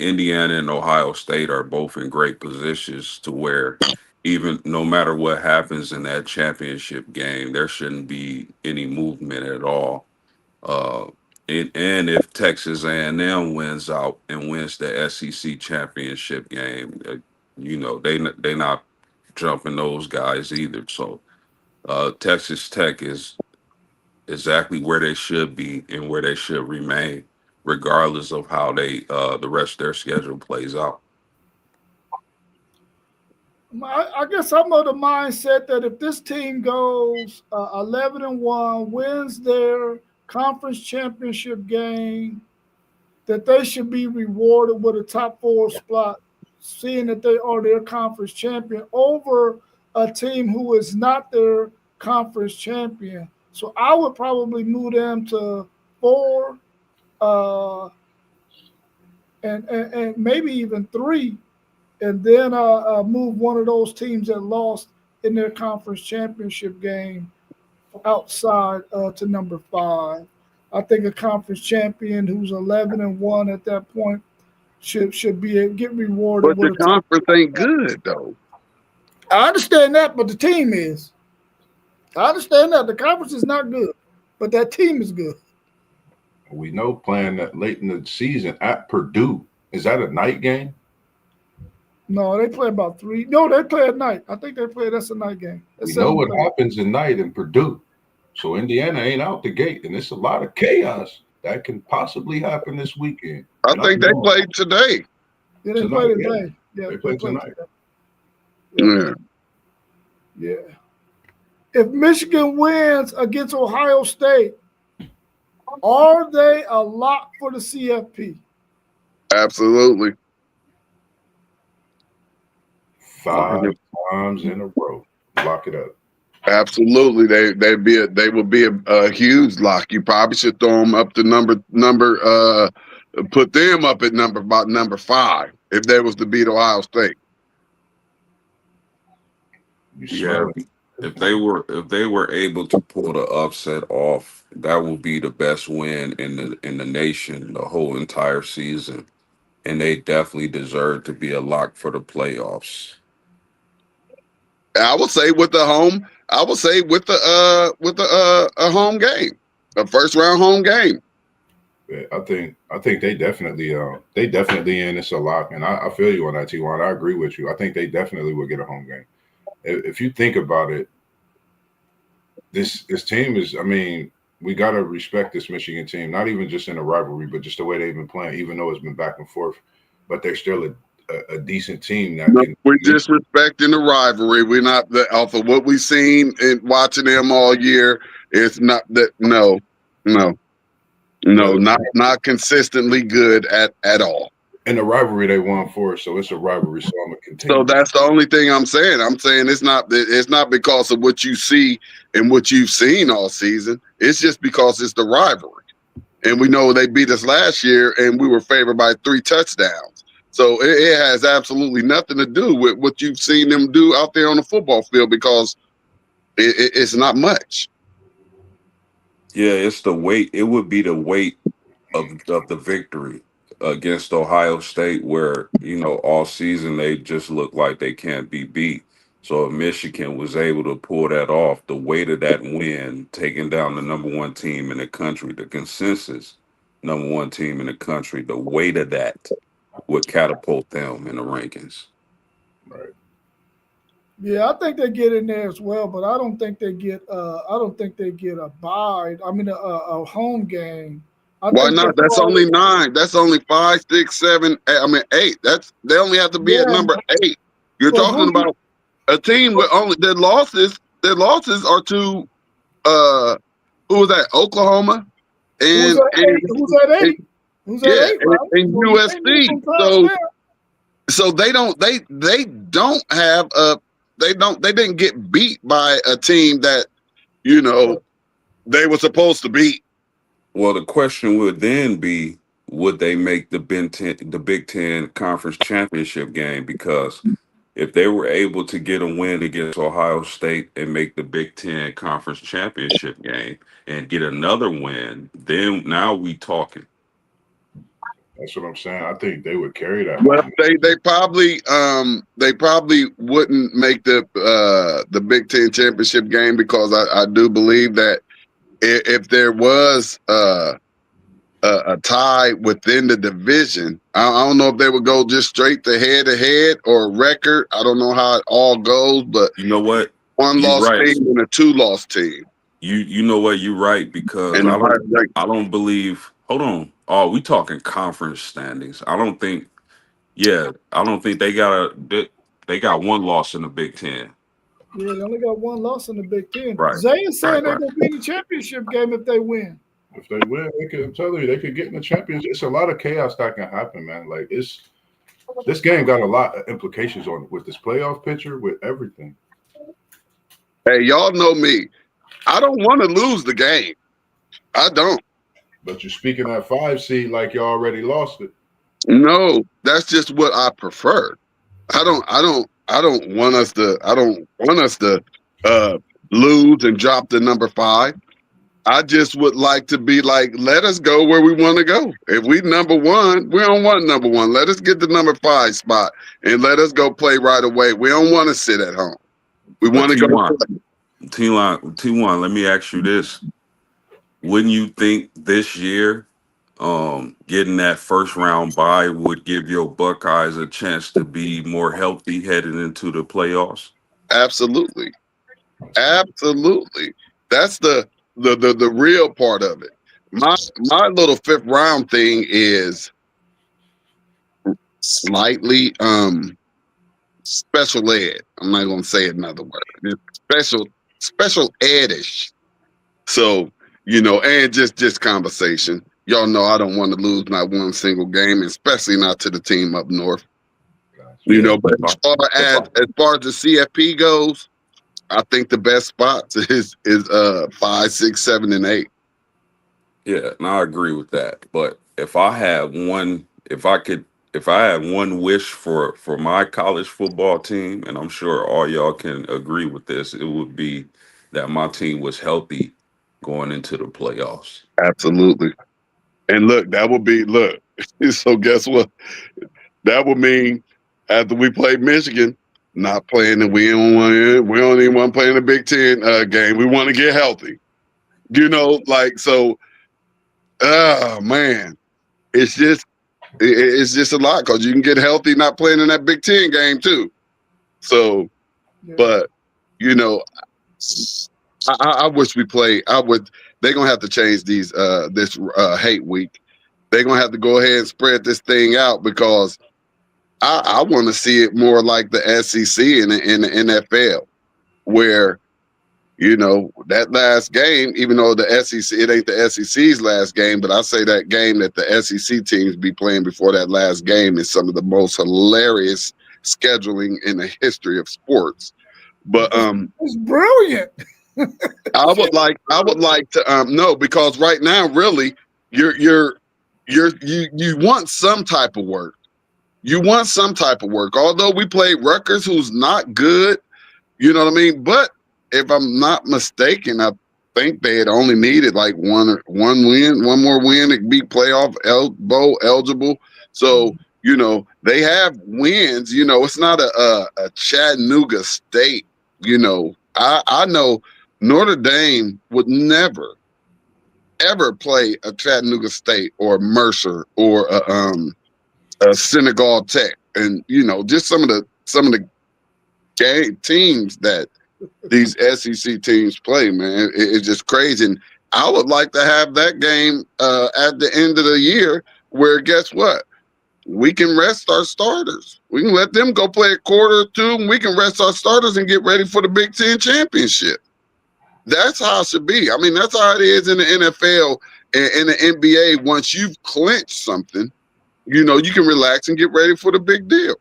S3: Indiana and Ohio State are both in great positions to where even no matter what happens in that championship game, there shouldn't be any movement at all. Uh, and if Texas A&M wins out and wins the SEC championship game, they not jumping those guys either. So Texas Tech is exactly where they should be and where they should remain, regardless of how the rest of their schedule plays out.
S1: I guess I'm of the mindset that if this team goes 11-1, wins their conference championship game, that they should be rewarded with a top four spot, seeing that they are their conference champion over a team who is not their conference champion. So I would probably move them to four, uh, and maybe even three, and then move one of those teams that lost in their conference championship game outside to number five. I think a conference champion who's 11-1 at that point should be get rewarded
S4: But
S1: with
S4: the
S1: a top.
S4: conference ain't good though.
S1: I understand that, but the team is. I understand that the conference is not good, but that team is good.
S2: We know playing that late in the season at Purdue, is that a night game?
S1: No, they play about three. No, they play at night. I think they play. That's a night game. That's
S2: We know what
S1: 7:30.
S2: happens at night in Purdue. So Indiana ain't out the gate, and it's a lot of chaos that can possibly happen this weekend.
S4: I
S2: And I
S4: think they
S2: know
S4: played today.
S1: Yeah, they play
S2: tonight, yeah,
S1: today. Yeah,
S2: they
S1: they
S2: play
S1: play
S2: tonight.
S1: today. Yeah,
S4: Yeah.
S1: yeah. If Michigan wins against Ohio State, are they a lock for the CFP?
S4: Absolutely.
S3: Uh,
S2: 5 times in a row. Lock it up.
S4: Absolutely. They would be a huge lock. You probably should throw them up to put them up at number 5 if they was to beat Ohio State.
S2: You
S3: yeah,
S2: smell it.
S3: if they were able to pull the upset off, that would be the best win in the nation the whole entire season, and they definitely deserve to be a lock for the playoffs.
S4: I would say with the home. I would say with the a home game, a first round home game.
S2: Yeah, I think they definitely in it's a lock, and I feel you on that, T1. I agree with you. I think they definitely will get a home game. If you think about it, this team is. I mean, we gotta respect this Michigan team, not even just in a rivalry, but just the way they've been playing. Even though it's been back and forth, but they're still a decent team that
S4: No,
S2: can.
S4: we're just respecting the rivalry. We're not off of what we've seen and watching them all year. It's not that no,
S2: But
S4: not consistently good at all.
S2: in the rivalry, they won four, so it's a rivalry. So I'm gonna
S4: So
S2: continue.
S4: that's the only thing I'm saying. I'm saying it's not because of what you see and what you've seen all season. It's just because it's the rivalry. And we know they beat us last year and we were favored by 3 touchdowns. So it has absolutely nothing to do with what you've seen them do out there on the football field because it's not much.
S3: Yeah, it's the weight. It would be the weight of the victory against Ohio State, where all season they just look like they can't be beat. So if Michigan was able to pull that off, the weight of that win, taking down the number one team in the country, the consensus number one team in the country, the weight of that would catapult them in the rankings.
S2: Right.
S1: Yeah, I think they get in there as well, but I don't think they get. I don't think they get a bye. I mean, a home game. I
S4: Why
S1: think they
S4: not? That's
S1: probably.
S4: only 9. That's only 5, 6, 7. I mean 8. They only have to be at
S1: Yeah,
S4: number 8. You're
S1: but
S4: talking
S1: who you?
S4: about a team with only their losses. Their losses are to who was that? Oklahoma
S1: Who's
S4: and
S1: at
S4: and,
S1: eight? Who's at
S4: and
S1: eight? Who's at
S4: yeah,
S1: eight, right?
S4: and
S1: Well, you can't lose
S4: USC.
S1: them crowds
S4: So
S1: there.
S4: they don't have a they didn't get beat by a team that you know they were supposed to beat.
S3: Well, the question would then be, would they make the Big Ten conference championship game? Because if they were able to get a win against Ohio State and make the Big Ten conference championship game and get another win, then now we talking.
S2: That's what I'm saying. I think they would carry that
S4: Well,
S2: moment.
S4: they probably wouldn't make the Big Ten championship game because I do believe that if there was a tie within the division, I don't know if they would go just straight to head or record. I don't know how it all goes, but
S3: You know what?
S4: one
S3: You're
S4: lost
S3: right.
S4: team and a 2-loss team,
S3: You know what? You're right because
S4: and the higher rank.
S3: I don't believe. Hold on. Oh, we talking conference standings. I don't think. Yeah, I don't think they got one loss in the Big Ten.
S1: Yeah, they only got one loss in the Big Ten.
S3: Right.
S1: Zay is
S3: Right.
S1: saying they're
S3: Right.
S1: gonna be in the championship game if they win.
S2: If they win, they could. I'm telling you, they could get in the championship. It's a lot of chaos that can happen, man. Like this game got a lot of implications on with this playoff picture, with everything.
S4: Hey, y'all know me. I don't want to lose the game. I don't.
S2: But you're speaking that 5 seed like you already lost it.
S4: No, that's just what I prefer. I don't want us to. I don't want us to lose and drop the number 5. I just would like to be like, let us go where we want to go. If we number 1, we don't want number 1. Let us get the number 5 spot and let us go play right away. We don't want to sit at home. We
S3: But
S4: want to go play.
S3: T1, let me ask you this. Wouldn't you think this year getting that first round bye would give your Buckeyes a chance to be more healthy heading into the playoffs?
S4: Absolutely. Absolutely. That's the real part of it. My little 5th round thing is slightly special ed. I'm not gonna say another word. It's special edish. So, and just conversation. Y'all know I don't want to lose not one single game, especially not to the team up north.
S3: Yeah.
S4: But as far as the CFP goes, I think the best spots is 5, 6, 7, and 8.
S3: Yeah, and I agree with that. But if I had one, if I had one wish for my college football team, and I'm sure all y'all can agree with this, it would be that my team was healthy going into the playoffs.
S4: Absolutely. And look, that would be look. So guess what? That would mean after we play Michigan, not playing, and we don't even want to play in the Big Ten game. We want to get healthy. So. Oh man, it's just a lot because you can get healthy not playing in that Big Ten game too. So,
S1: Yeah.
S4: but I wish we play. They're gonna have to change this hate week. They're gonna have to go ahead and spread this thing out because I want to see it more like the SEC and the NFL, where that last game, even though the SEC, it ain't the SEC's last game, but I say that game that the SEC teams be playing before that last game is some of the most hilarious scheduling in the history of sports. But
S1: It's brilliant.
S4: I would like to no, because right now really you want some type of work. You want some type of work. Although we played Rutgers, who's not good, you know what I mean? But if I'm not mistaken, I think they had only needed like one more win to be playoff bowl eligible. So, they have wins. It's not a Chattanooga State. I know Notre Dame would never, ever play a Chattanooga State or Mercer or a Senegal Tech. And, just some of the teams that these SEC teams play, man. It's just crazy. And I would like to have that game at the end of the year where, guess what? We can rest our starters. We can let them go play a quarter or two, and we can rest our starters and get ready for the Big Ten championship. That's how it should be. I mean, that's how it is in the NFL and in the NBA. Once you've clinched something, you can relax and get ready for the big deal.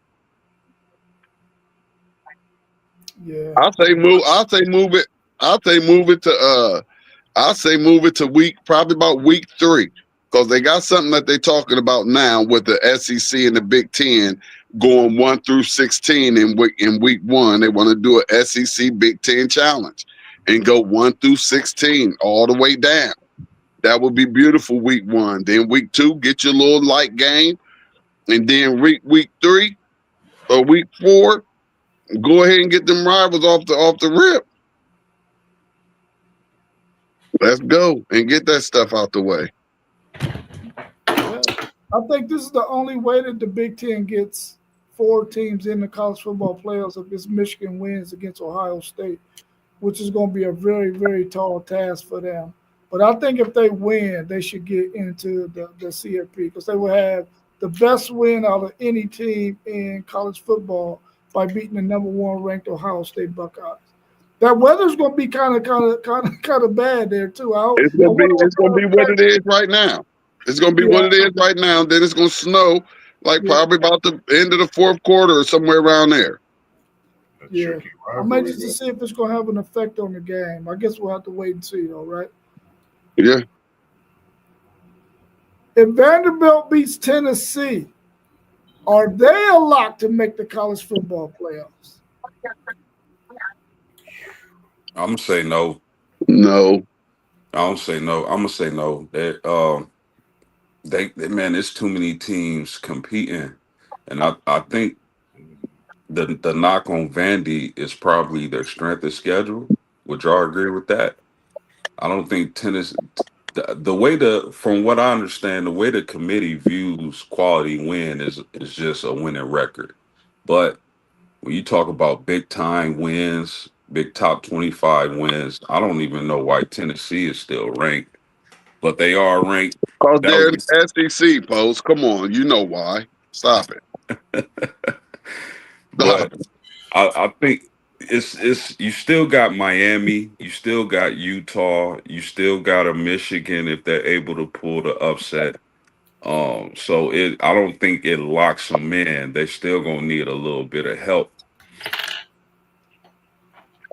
S1: Yeah.
S4: I'll say move. I'll say move it. I'll say move it to. I'll say move it to probably about week 3, because they got something that they're talking about now with the SEC and the Big Ten going 1 through 16 in week 1. They want to do a SEC Big Ten challenge and go 1 through 16 all the way down. That would be beautiful. Week 1, then week 2, get your little light game, and then week 3 or week 4, go ahead and get them rivals off the rip. Let's go and get that stuff out the way.
S1: Yeah. I think this is the only way that the Big Ten gets 4 teams in the college football playoffs if this Michigan wins against Ohio State, which is going to be a very, very tall task for them. But I think if they win, they should get into the CFP, because they will have the best win out of any team in college football by beating the number 1 ranked Ohio State Buckeyes. That weather's going to be kind of bad there too.
S4: It's gonna be what it is right now. It's gonna be what it is right now. Then it's gonna snow probably about the end of the 4th quarter or somewhere around there.
S1: Yeah, I'm anxious to see if it's gonna have an effect on the game. I guess we'll have to wait and see, though, right?
S4: Yeah.
S1: If Vanderbilt beats Tennessee, are they a lock to make the college football playoffs?
S3: I'm gonna say no.
S4: No.
S3: I don't say no. I'm gonna say no. They man, it's too many teams competing, and I think the knock on Vandy is probably their strength of schedule. Would y'all agree with that? I don't think tennis. The way from what I understand, the way the committee views quality win is just a winning record. But when you talk about big time wins, big top 25 wins, I don't even know why Tennessee is still ranked, but they are ranked.
S4: Because
S3: That
S4: they're
S3: would
S4: in the SEC, post. Come on, you know why. Stop it.
S3: but I think it's you still got Miami, you still got Utah, you still got a Michigan if they're able to pull the upset. So I don't think it locks them in. They still gonna need a little bit of help.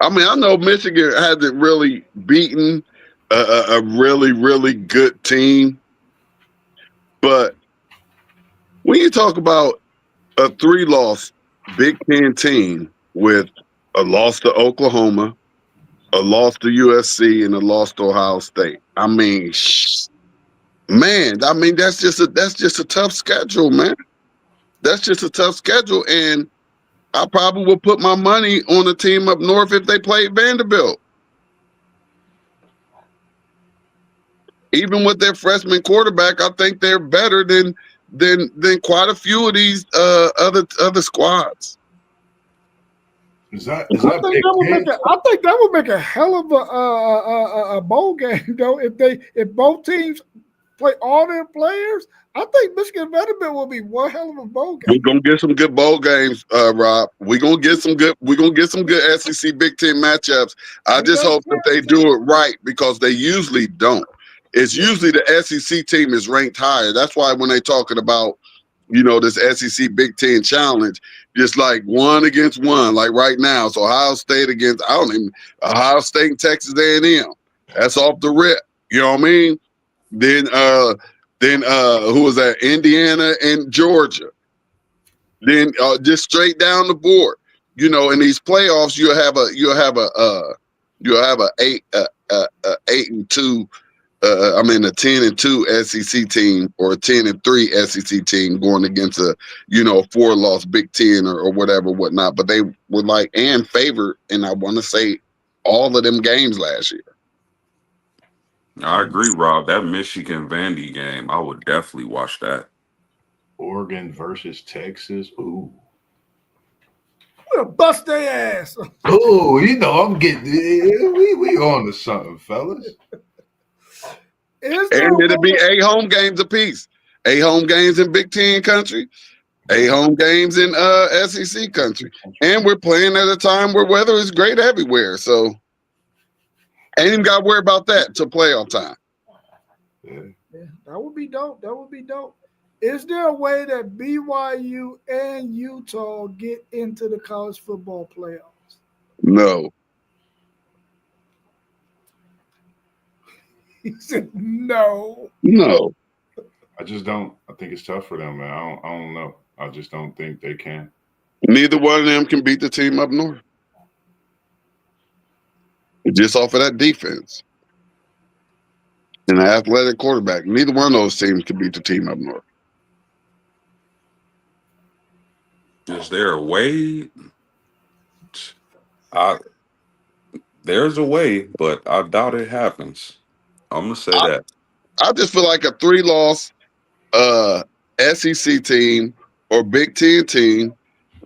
S4: I mean, I know Michigan hasn't really beaten a really, really good team, but when you talk about a 3-loss Big Ten team with a loss to Oklahoma, a loss to USC, and a loss to Ohio State, I mean, man, I mean that's just a tough schedule, man. That's just a tough schedule, and I probably would put my money on a team up north if they played Vanderbilt. Even with their freshman quarterback, I think they're better than quite a few of these other squads.
S1: I think that would make a hell of a bowl game, though. If both teams play all their players, I think Michigan Vanderbilt will be one hell of a bowl game.
S4: We're gonna get some good bowl games, Rob. We're gonna get some good SEC Big Ten matchups. I just hope that they do it right, because they usually don't. It's usually the SEC team is ranked higher. That's why when they're talking about, this SEC Big Ten challenge, just like 1 against 1, like right now. So Ohio State against Ohio State and Texas A&M. That's off the rip. You know what I mean? Then who was that? Indiana and Georgia. Then just straight down the board. In these playoffs, you'll have a 8-2. A 10-2 SEC team or a 10-3 SEC team going against a 4-loss Big Ten or whatnot. But they were favored, and I want to say all of them games last year.
S3: I agree, Rob. That Michigan Vandy game, I would definitely watch that.
S2: Oregon versus Texas. Ooh.
S1: We'll bust their ass.
S2: Oh, I'm getting we on to something, fellas.
S1: Is there
S4: And
S1: a
S4: it'll be
S1: way?
S4: 8 home games apiece. 8 home games in Big Ten country, 8 home games in SEC country. And we're playing at a time where weather is great everywhere. So ain't even got to worry about that until playoff time.
S2: Yeah.
S1: Yeah, that would be dope. That would be dope. Is there a way that BYU and Utah get into the college football playoffs?
S4: No.
S1: He said no.
S4: No.
S2: I just don't. I think it's tough for them, man. I don't know. I just don't think they can.
S4: Neither one of them can beat the team up north. Just off of that defense and an athletic quarterback. Neither one of those teams can beat the team up north.
S3: Is there a way? I There's a way, but I doubt it happens. I'm gonna say
S4: I,
S3: that.
S4: I just feel like a 3-loss SEC team or Big Ten team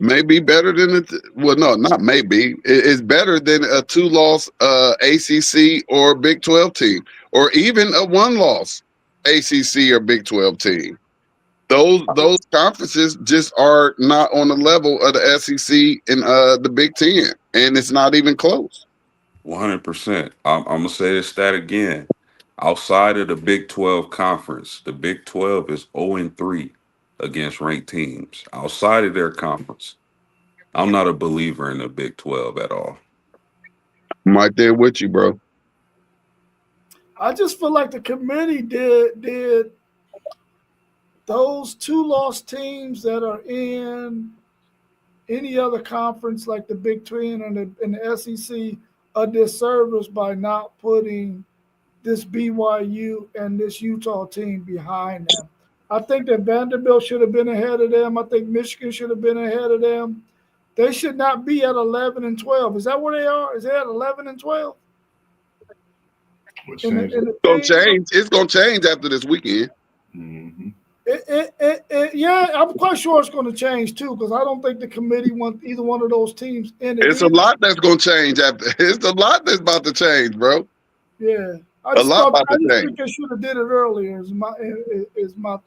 S4: may be better than well, no, not maybe. It's better than a 2-loss ACC or Big 12 team, or even a 1-loss ACC or Big 12 team. Those conferences just are not on the level of the SEC and the Big Ten, and it's not even close.
S3: 100%. I'm gonna say this stat again. Outside of the Big 12 conference, the Big 12 is 0-3 against ranked teams. Outside of their conference, I'm not a believer in the Big 12 at all.
S4: I'm right there with you, bro.
S1: I just feel like the committee did those 2 loss teams that are in any other conference like the Big 12 and the SEC a disservice by not putting this BYU and this Utah team behind them. I think that Vanderbilt should have been ahead of them. I think Michigan should have been ahead of them. They should not be at 11 and 12. Is that where they are? Is they at 11 and 12?
S2: Which
S1: In
S2: seems.
S1: the
S4: It's gonna
S1: thing?
S4: change. It's gonna change after this weekend.
S2: Mm-hmm.
S1: Yeah, I'm quite sure it's going to change too because I don't think the committee wants either one of those teams in it
S4: It's a
S1: either.
S4: lot that's gonna change after. It's a lot that's about to change, bro.
S1: Yeah,
S4: A lot about
S1: I
S4: to
S1: just
S4: change.
S1: think they should have did it earlier. Is my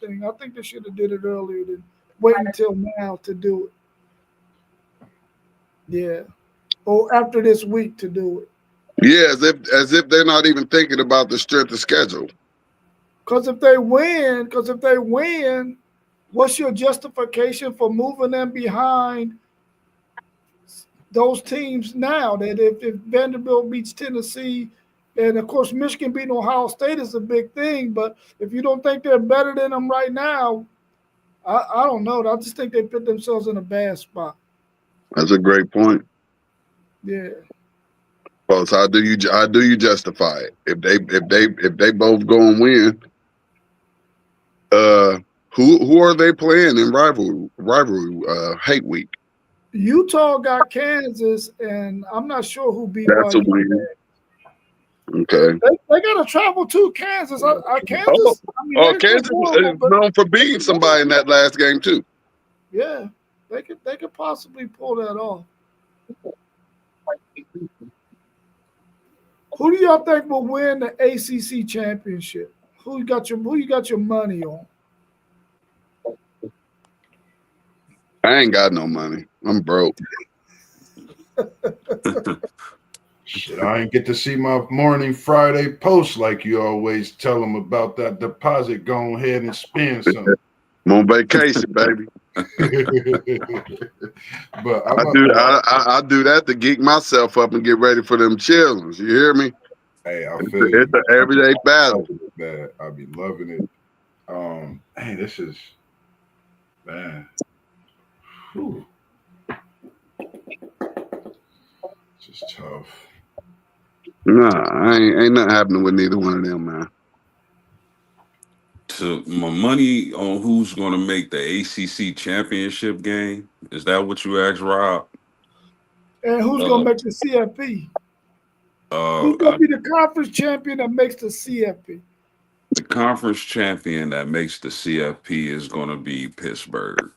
S1: thing. I think they should have did it earlier than wait until now to do it. Yeah, or after this week to do it.
S4: Yeah, as if they're not even thinking about the strength of schedule.
S1: Because if they win, what's your justification for moving them behind those teams now? That if Vanderbilt beats Tennessee, and of course Michigan beating Ohio State is a big thing, but if you don't think they're better than them right now, I don't know. I just think they put themselves in a bad spot.
S4: That's a great point.
S1: Yeah.
S4: Folks, how do you justify it? If they both go and win, who are they playing in rivalry hate week?
S1: Utah got Kansas, and I'm not sure who
S4: That's a
S1: BYU.
S4: win. Okay.
S1: They got to travel to Kansas. Kansas. I mean,
S4: Kansas
S1: horrible,
S4: is known for beating somebody in that last game too.
S1: yeah, they could possibly pull that off. Who do y'all think will win the ACC championship? Who you got your money on?
S4: I ain't got no money. I'm broke.
S2: Shit, I ain't get to see my morning Friday post like you always tell them about that deposit. Go ahead and spend something.
S4: I'm on vacation, baby.
S2: But
S4: I do that to geek myself up and get ready for them chillings. You hear me?
S2: Hey, I feel you.
S4: It's an everyday battle.
S2: I be loving it. Hey, this is man. Whew. It's just tough.
S4: Nah, ain't nothing happening with neither one of them, man.
S3: To my money on who's going to make the ACC championship game. Is that what you asked, Rob?
S1: And who's
S3: Uh,
S1: gonna make the CFP? Who's gonna be the conference champion that makes the CFP?
S3: The conference champion that makes the CFP is going to be Pittsburgh.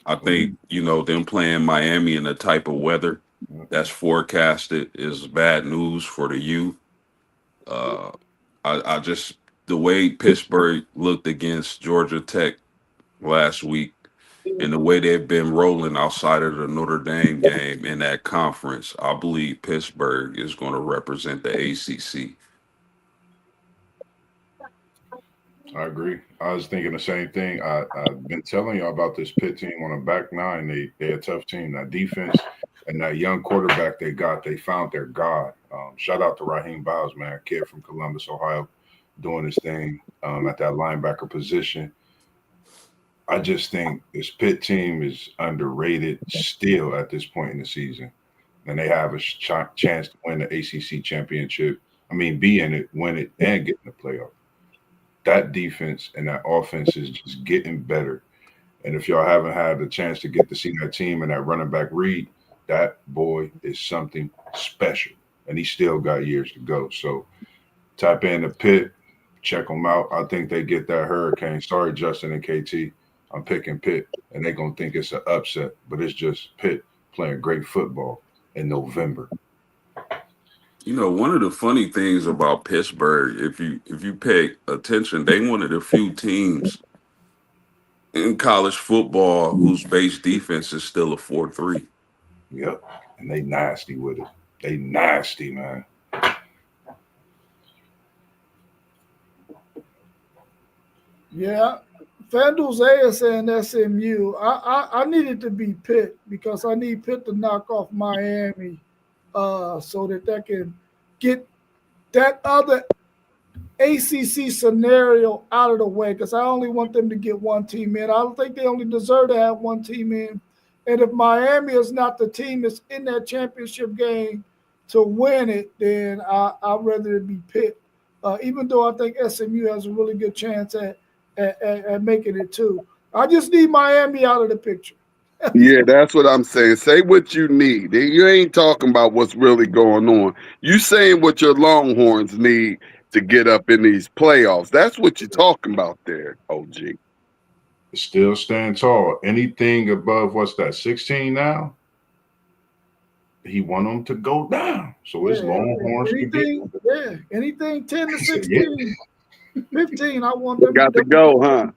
S3: I think, them playing Miami in the type of weather that's forecasted is bad news for the youth. Uh, I just, the way Pittsburgh looked against Georgia Tech last week and the way they've been rolling outside of the Notre Dame game in that conference, I believe Pittsburgh is going to represent the ACC.
S2: I agree. I was thinking the same thing. I've been telling y'all about this Pitt team on a back nine. They're a tough team. That defense and that young quarterback they got, they found their God. Shout out to Raheem Biles, man, kid from Columbus, Ohio, doing his thing at that linebacker position. I just think this Pitt team is underrated still at this point in the season, and they have a chance to win the ACC championship. I mean, be in it, win it, and get in the playoff. That defense and that offense is just getting better. And if y'all haven't had the chance to get to see that team and that running back Reed, that boy is something special. And he still got years to go. So tap in the Pitt, check them out. I think they get that hurricane. Sorry, Justin and KT. I'm picking Pitt, and they're going to think it's an upset, but it's just Pitt playing great football in November.
S3: One of the funny things about Pittsburgh, if you pay attention, they one of the few teams in college football whose base defense is still a 4-3.
S2: Yep. And they nasty with it. They nasty, man.
S1: Yeah. FanDuel Zaya saying SMU. I need it to be Pitt because I need Pitt to knock off Miami so that can get that other ACC scenario out of the way because I only want them to get one team in. I don't think they only deserve to have one team in. And if Miami is not the team that's in that championship game to win it, then I'd rather it be Pitt. Even though I think SMU has a really good chance at making it too. I just need Miami out of the picture.
S4: Yeah, that's what I'm saying. Say what you need. You ain't talking about what's really going on. You saying what your Longhorns need to get up in these playoffs. That's what you're talking about there, OG.
S2: Still stand tall. Anything above what's that, 16 now? He want them to go down. So it's Longhorns to get.
S1: Anything 10 to 16, 15. I want them
S4: to go, huh?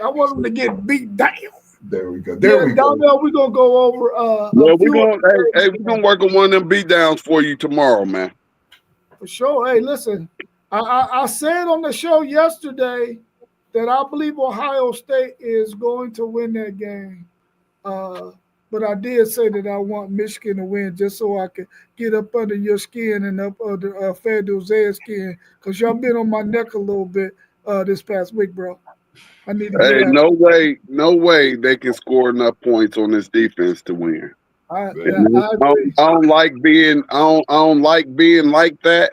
S1: I want them to get beat down.
S2: There we go. There we go.
S1: Now we're gonna go over.
S4: Well, we're gonna work on one of them beat downs for you tomorrow, man.
S1: For sure. Hey, listen, I said on the show yesterday that I believe Ohio State is going to win that game. But I did say that I want Michigan to win just so I could get up under your skin and up under FanDuel Zay's skin because y'all been on my neck a little bit this past week, bro. I need to
S4: get no way they can score enough points on this defense to win.
S1: I
S4: don't like being like that,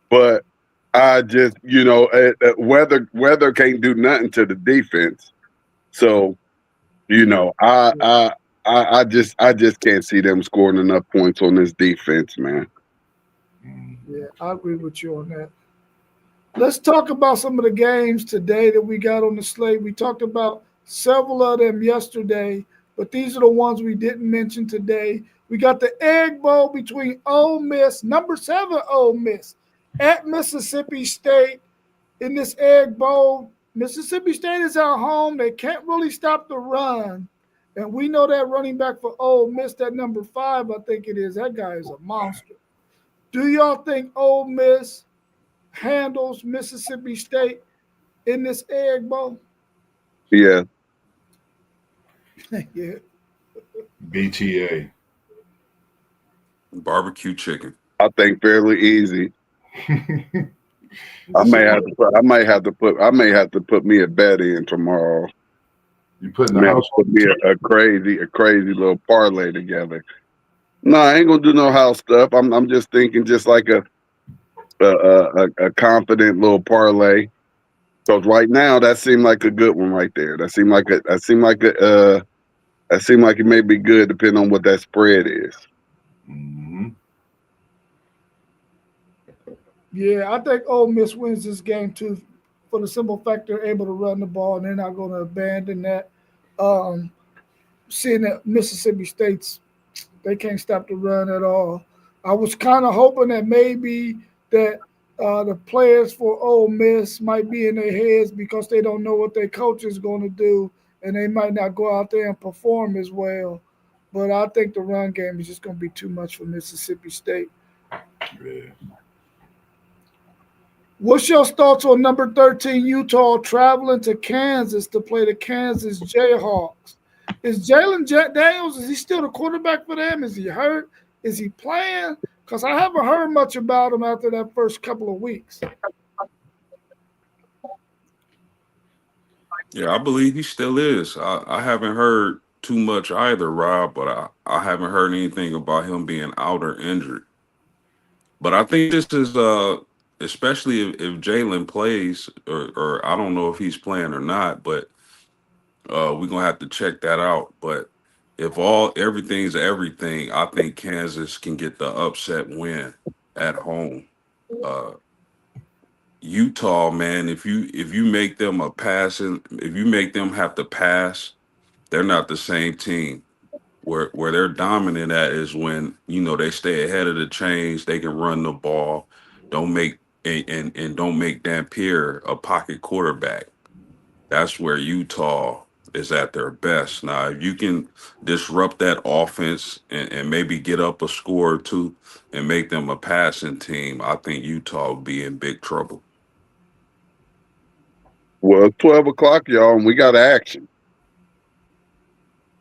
S4: but I just weather can't do nothing to the defense. So I just can't see them scoring enough points on this defense, man.
S1: Yeah, I agree with you on that. Let's talk about some of the games today that we got on the slate. We talked about several of them yesterday, but these are the ones we didn't mention today. We got the Egg Bowl between Ole Miss, number 7 Ole Miss, at Mississippi State. In this Egg Bowl, Mississippi State is at home. They can't really stop the run. And we know that running back for Ole Miss, that number 5, I think it is, that guy is a monster. Do y'all think Ole Miss handles Mississippi State in this Egg Bowl?
S4: Yeah.
S1: Yeah.
S2: BTA.
S3: Barbecue chicken.
S4: I think fairly easy. I may have to put me a bet in tomorrow.
S2: You putting the house
S4: put me a crazy little parlay together. No, I ain't gonna do no house stuff. I'm just thinking just like a confident little parlay. Because right now that seemed like a good one right there. That seemed like it may be good depending on what that spread is.
S2: Mm-hmm.
S1: Yeah, I think Ole Miss wins this game too, for the simple fact they're able to run the ball and they're not going to abandon that. seeing that Mississippi State's they can't stop the run at all. I was kind of hoping that maybe that the players for Ole Miss might be in their heads because they don't know what their coach is going to do, and they might not go out there and perform as well. But I think the run game is just going to be too much for Mississippi State.
S2: Yeah.
S1: What's your thoughts on number 13 Utah traveling to Kansas to play the Kansas Jayhawks? Is Jalen Daniels, is he still the quarterback for them? Is he hurt? Is he playing? Because I haven't heard much about him after that first couple of weeks.
S3: Yeah, I believe he still is. I haven't heard too much either, Rob, but I haven't heard anything about him being out or injured. But I think this is especially if Jalen plays or I don't know if he's playing or not, but we're gonna have to check that out. But if everything's everything, I think Kansas can get the upset win at home. Uh, Utah, man, if you make them if you make them have to pass, they're not the same team. Where they're dominant at is when they stay ahead of the chains, they can run the ball, don't make and don't make Dampier a pocket quarterback. That's where Utah is at their best. Now, if you can disrupt that offense and maybe get up a score or two and make them a passing team, I think Utah will be in big trouble.
S4: Well, it's 12 o'clock, y'all, and we got action.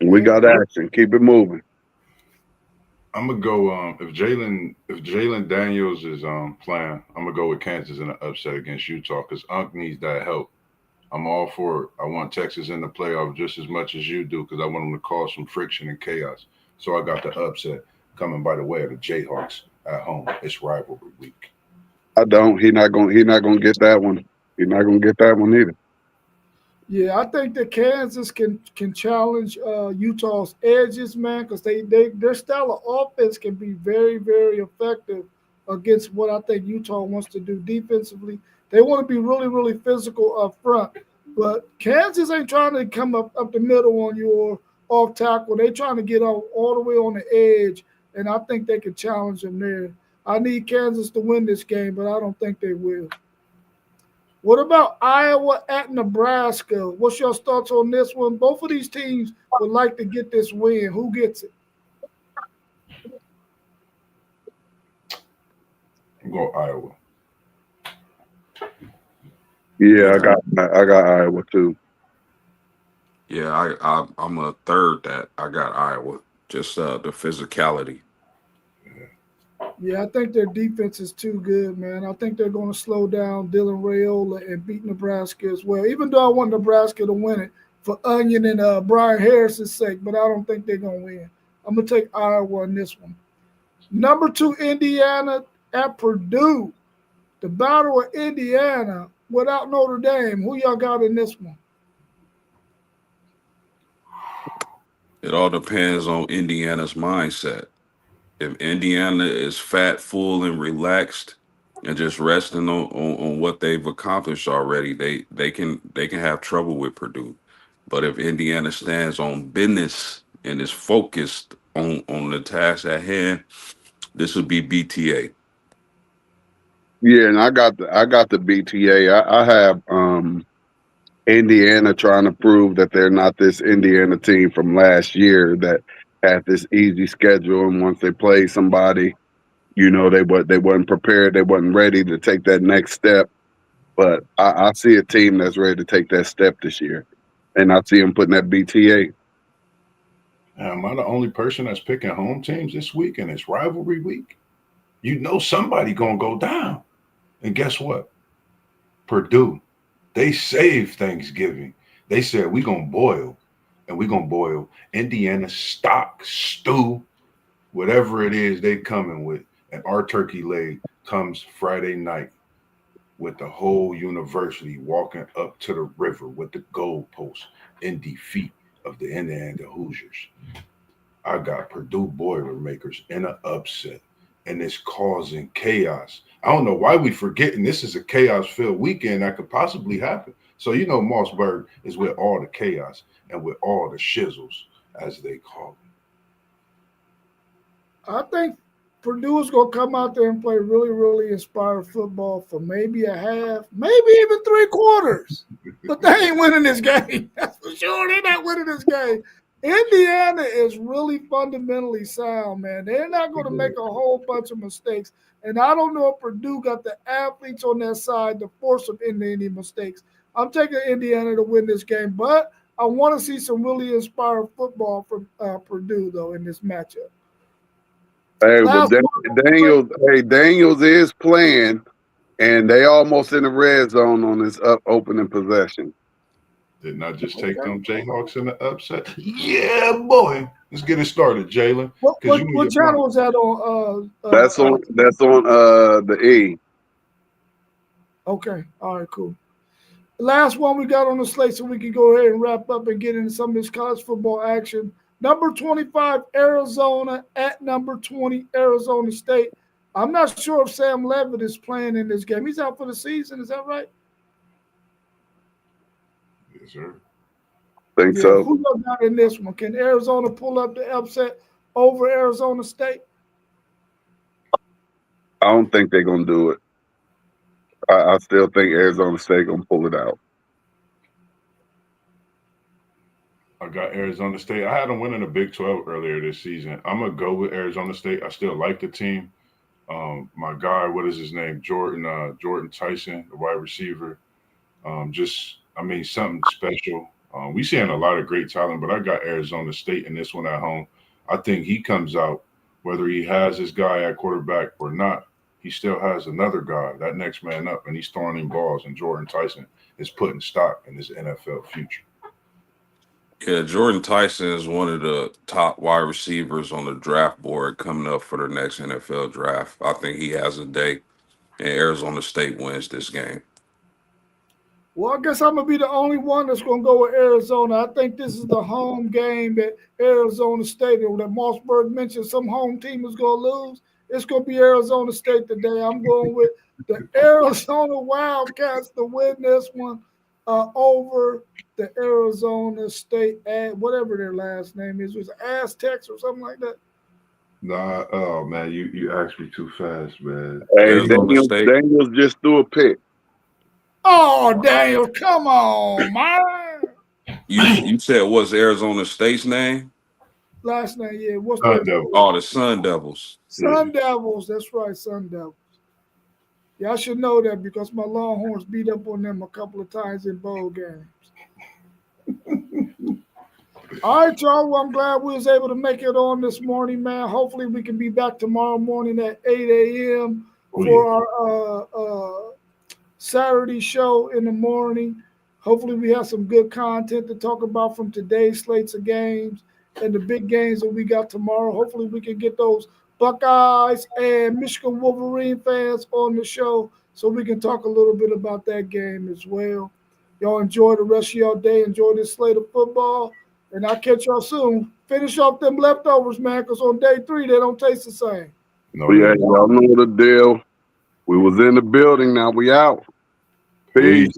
S4: We got action. Keep it moving.
S2: I'm gonna go. If Jalen Daniels is playing, I'm gonna go with Kansas in an upset against Utah because Unc needs that help. I'm all for it. I want Texas in the playoff just as much as you do because I want them to cause some friction and chaos. So I got the upset coming by the way of the Jayhawks at home. It's rivalry week.
S4: I don't. He not gonna. He not gonna get that one. He's not gonna get that one either.
S1: Yeah, I think that Kansas can challenge Utah's edges, man, because their style of offense can be very, very effective against what I think Utah wants to do defensively. They want to be really, really physical up front, but Kansas ain't trying to come up the middle on you or off tackle. They trying to get all the way on the edge, and I think they can challenge them there. I need Kansas to win this game, but I don't think they will. What about Iowa at Nebraska? What's your thoughts on this one? Both of these teams would like to get this win. Who gets it?
S2: I'm going Iowa.
S4: Yeah, I got Iowa too.
S3: Yeah, I'm a third that I got Iowa. Just the physicality.
S1: Yeah, I think their defense is too good, man. I think they're going to slow down Dylan Raiola and beat Nebraska as well. Even though I want Nebraska to win it for Onion and Brian Harris's sake, but I don't think they're going to win. I'm going to take Iowa in this one. Number 2, Indiana at Purdue. The Battle of Indiana without Notre Dame. Who y'all got in this one?
S3: It all depends on Indiana's mindset. If Indiana is fat, full, and relaxed, and just resting on what they've accomplished already, they can have trouble with Purdue. But if Indiana stands on business and is focused on the task at hand, this would be BTA.
S4: Yeah, and I got the BTA. I have Indiana trying to prove that they're not this Indiana team from last year that had this easy schedule, and once they play somebody, they wasn't prepared, they wasn't ready to take that next step. But I see a team that's ready to take that step this year, and I see them putting that BTA.
S2: Am I the only person that's picking home teams this week and it's rivalry week? You know somebody gonna go down. And guess what? Purdue. They saved Thanksgiving. They said we gonna boil, and we gonna boil Indiana stock, stew, whatever it is they coming with. And our turkey leg comes Friday night with the whole university walking up to the river with the goalpost in defeat of the Indiana Hoosiers. I got Purdue Boilermakers in an upset, and it's causing chaos. I don't know why we forgetting this is a chaos-filled weekend that could possibly happen. So Mossberg is with all the chaos and with all the shizzles as they call
S1: I think Purdue is going to come out there and play really, really inspired football for maybe a half, maybe even 3/4. But they ain't winning this game. That's for sure. They're not winning this game. Indiana is really fundamentally sound, man. They're not going to make a whole bunch of mistakes. And I don't know if Purdue got the athletes on their side to force them into any mistakes. I'm taking Indiana to win this game, but I want to see some really inspired football from Purdue, though, in this matchup.
S4: Hey, well,
S1: Last
S4: Daniels is playing, and they almost in the red zone on this opening possession.
S2: Did not just take them Jayhawks in the upset. Yeah, boy. Let's get it started, Jalen.
S1: What channel was that on?
S4: That's on the E.
S1: Okay, all right, cool. The last one we got on the slate, so we can go ahead and wrap up and get into some of this college football action. Number 25, Arizona at number 20, Arizona State. I'm not sure if Sam Levitt is playing in this game. He's out for the season. Is that right?
S2: Yes, sir.
S4: Think so.
S1: Who got in this one? Can Arizona pull up the upset over Arizona State?
S4: I don't think they're gonna do it. I still think Arizona State gonna pull it out.
S2: I got Arizona State. I had them winning the Big 12 earlier this season. I'm gonna go with Arizona State. I still like the team. My guy, what is his name? Jordan Tyson, the wide receiver. Something special. We seeing a lot of great talent, but I got Arizona State in this one at home. I think he comes out, whether he has his guy at quarterback or not, he still has another guy, that next man up, and he's throwing him balls, and Jordan Tyson is putting stock in his NFL future.
S3: Yeah, Jordan Tyson is one of the top wide receivers on the draft board coming up for the next NFL draft. I think he has a day, and Arizona State wins this game.
S1: Well, I guess I'm going to be the only one that's going to go with Arizona. I think this is the home game at Arizona Stadium that Mossberg mentioned some home team is going to lose. It's going to be Arizona State today. I'm going with the Arizona Wildcats to win this one over the Arizona State, whatever their last name is. Was it Aztecs or something like that?
S2: Nah, oh, man, you asked me too fast, man.
S4: Hey, Daniels just threw a pick.
S1: Oh, Daniel, come on, man.
S3: You said what's Arizona State's name?
S1: Last name, yeah. What's
S2: Sun Devils.
S3: Oh, the Sun Devils.
S1: Sun Devils. That's right, Sun Devils. Yeah, I should know that because my Longhorns beat up on them a couple of times in bowl games. All right, y'all. Well, I'm glad we was able to make it on this morning, man. Hopefully we can be back tomorrow morning at 8 a.m. for our Saturday show in the morning. Hopefully we have some good content to talk about from today's slates of games and the big games that we got tomorrow. Hopefully we can get those Buckeyes and Michigan Wolverine fans on the show so we can talk a little bit about that game as well. Y'all enjoy the rest of y'all day. Enjoy this slate of football. And I'll catch y'all soon. Finish off them leftovers, man, because on day 3, they don't taste the same.
S4: No, yeah, y'all know the deal. We was in the building. Now we out. Peace.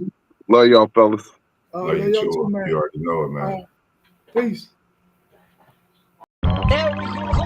S4: Love y'all, fellas.
S2: Love you too, man. You already know it, man.
S1: Peace.
S5: There we go.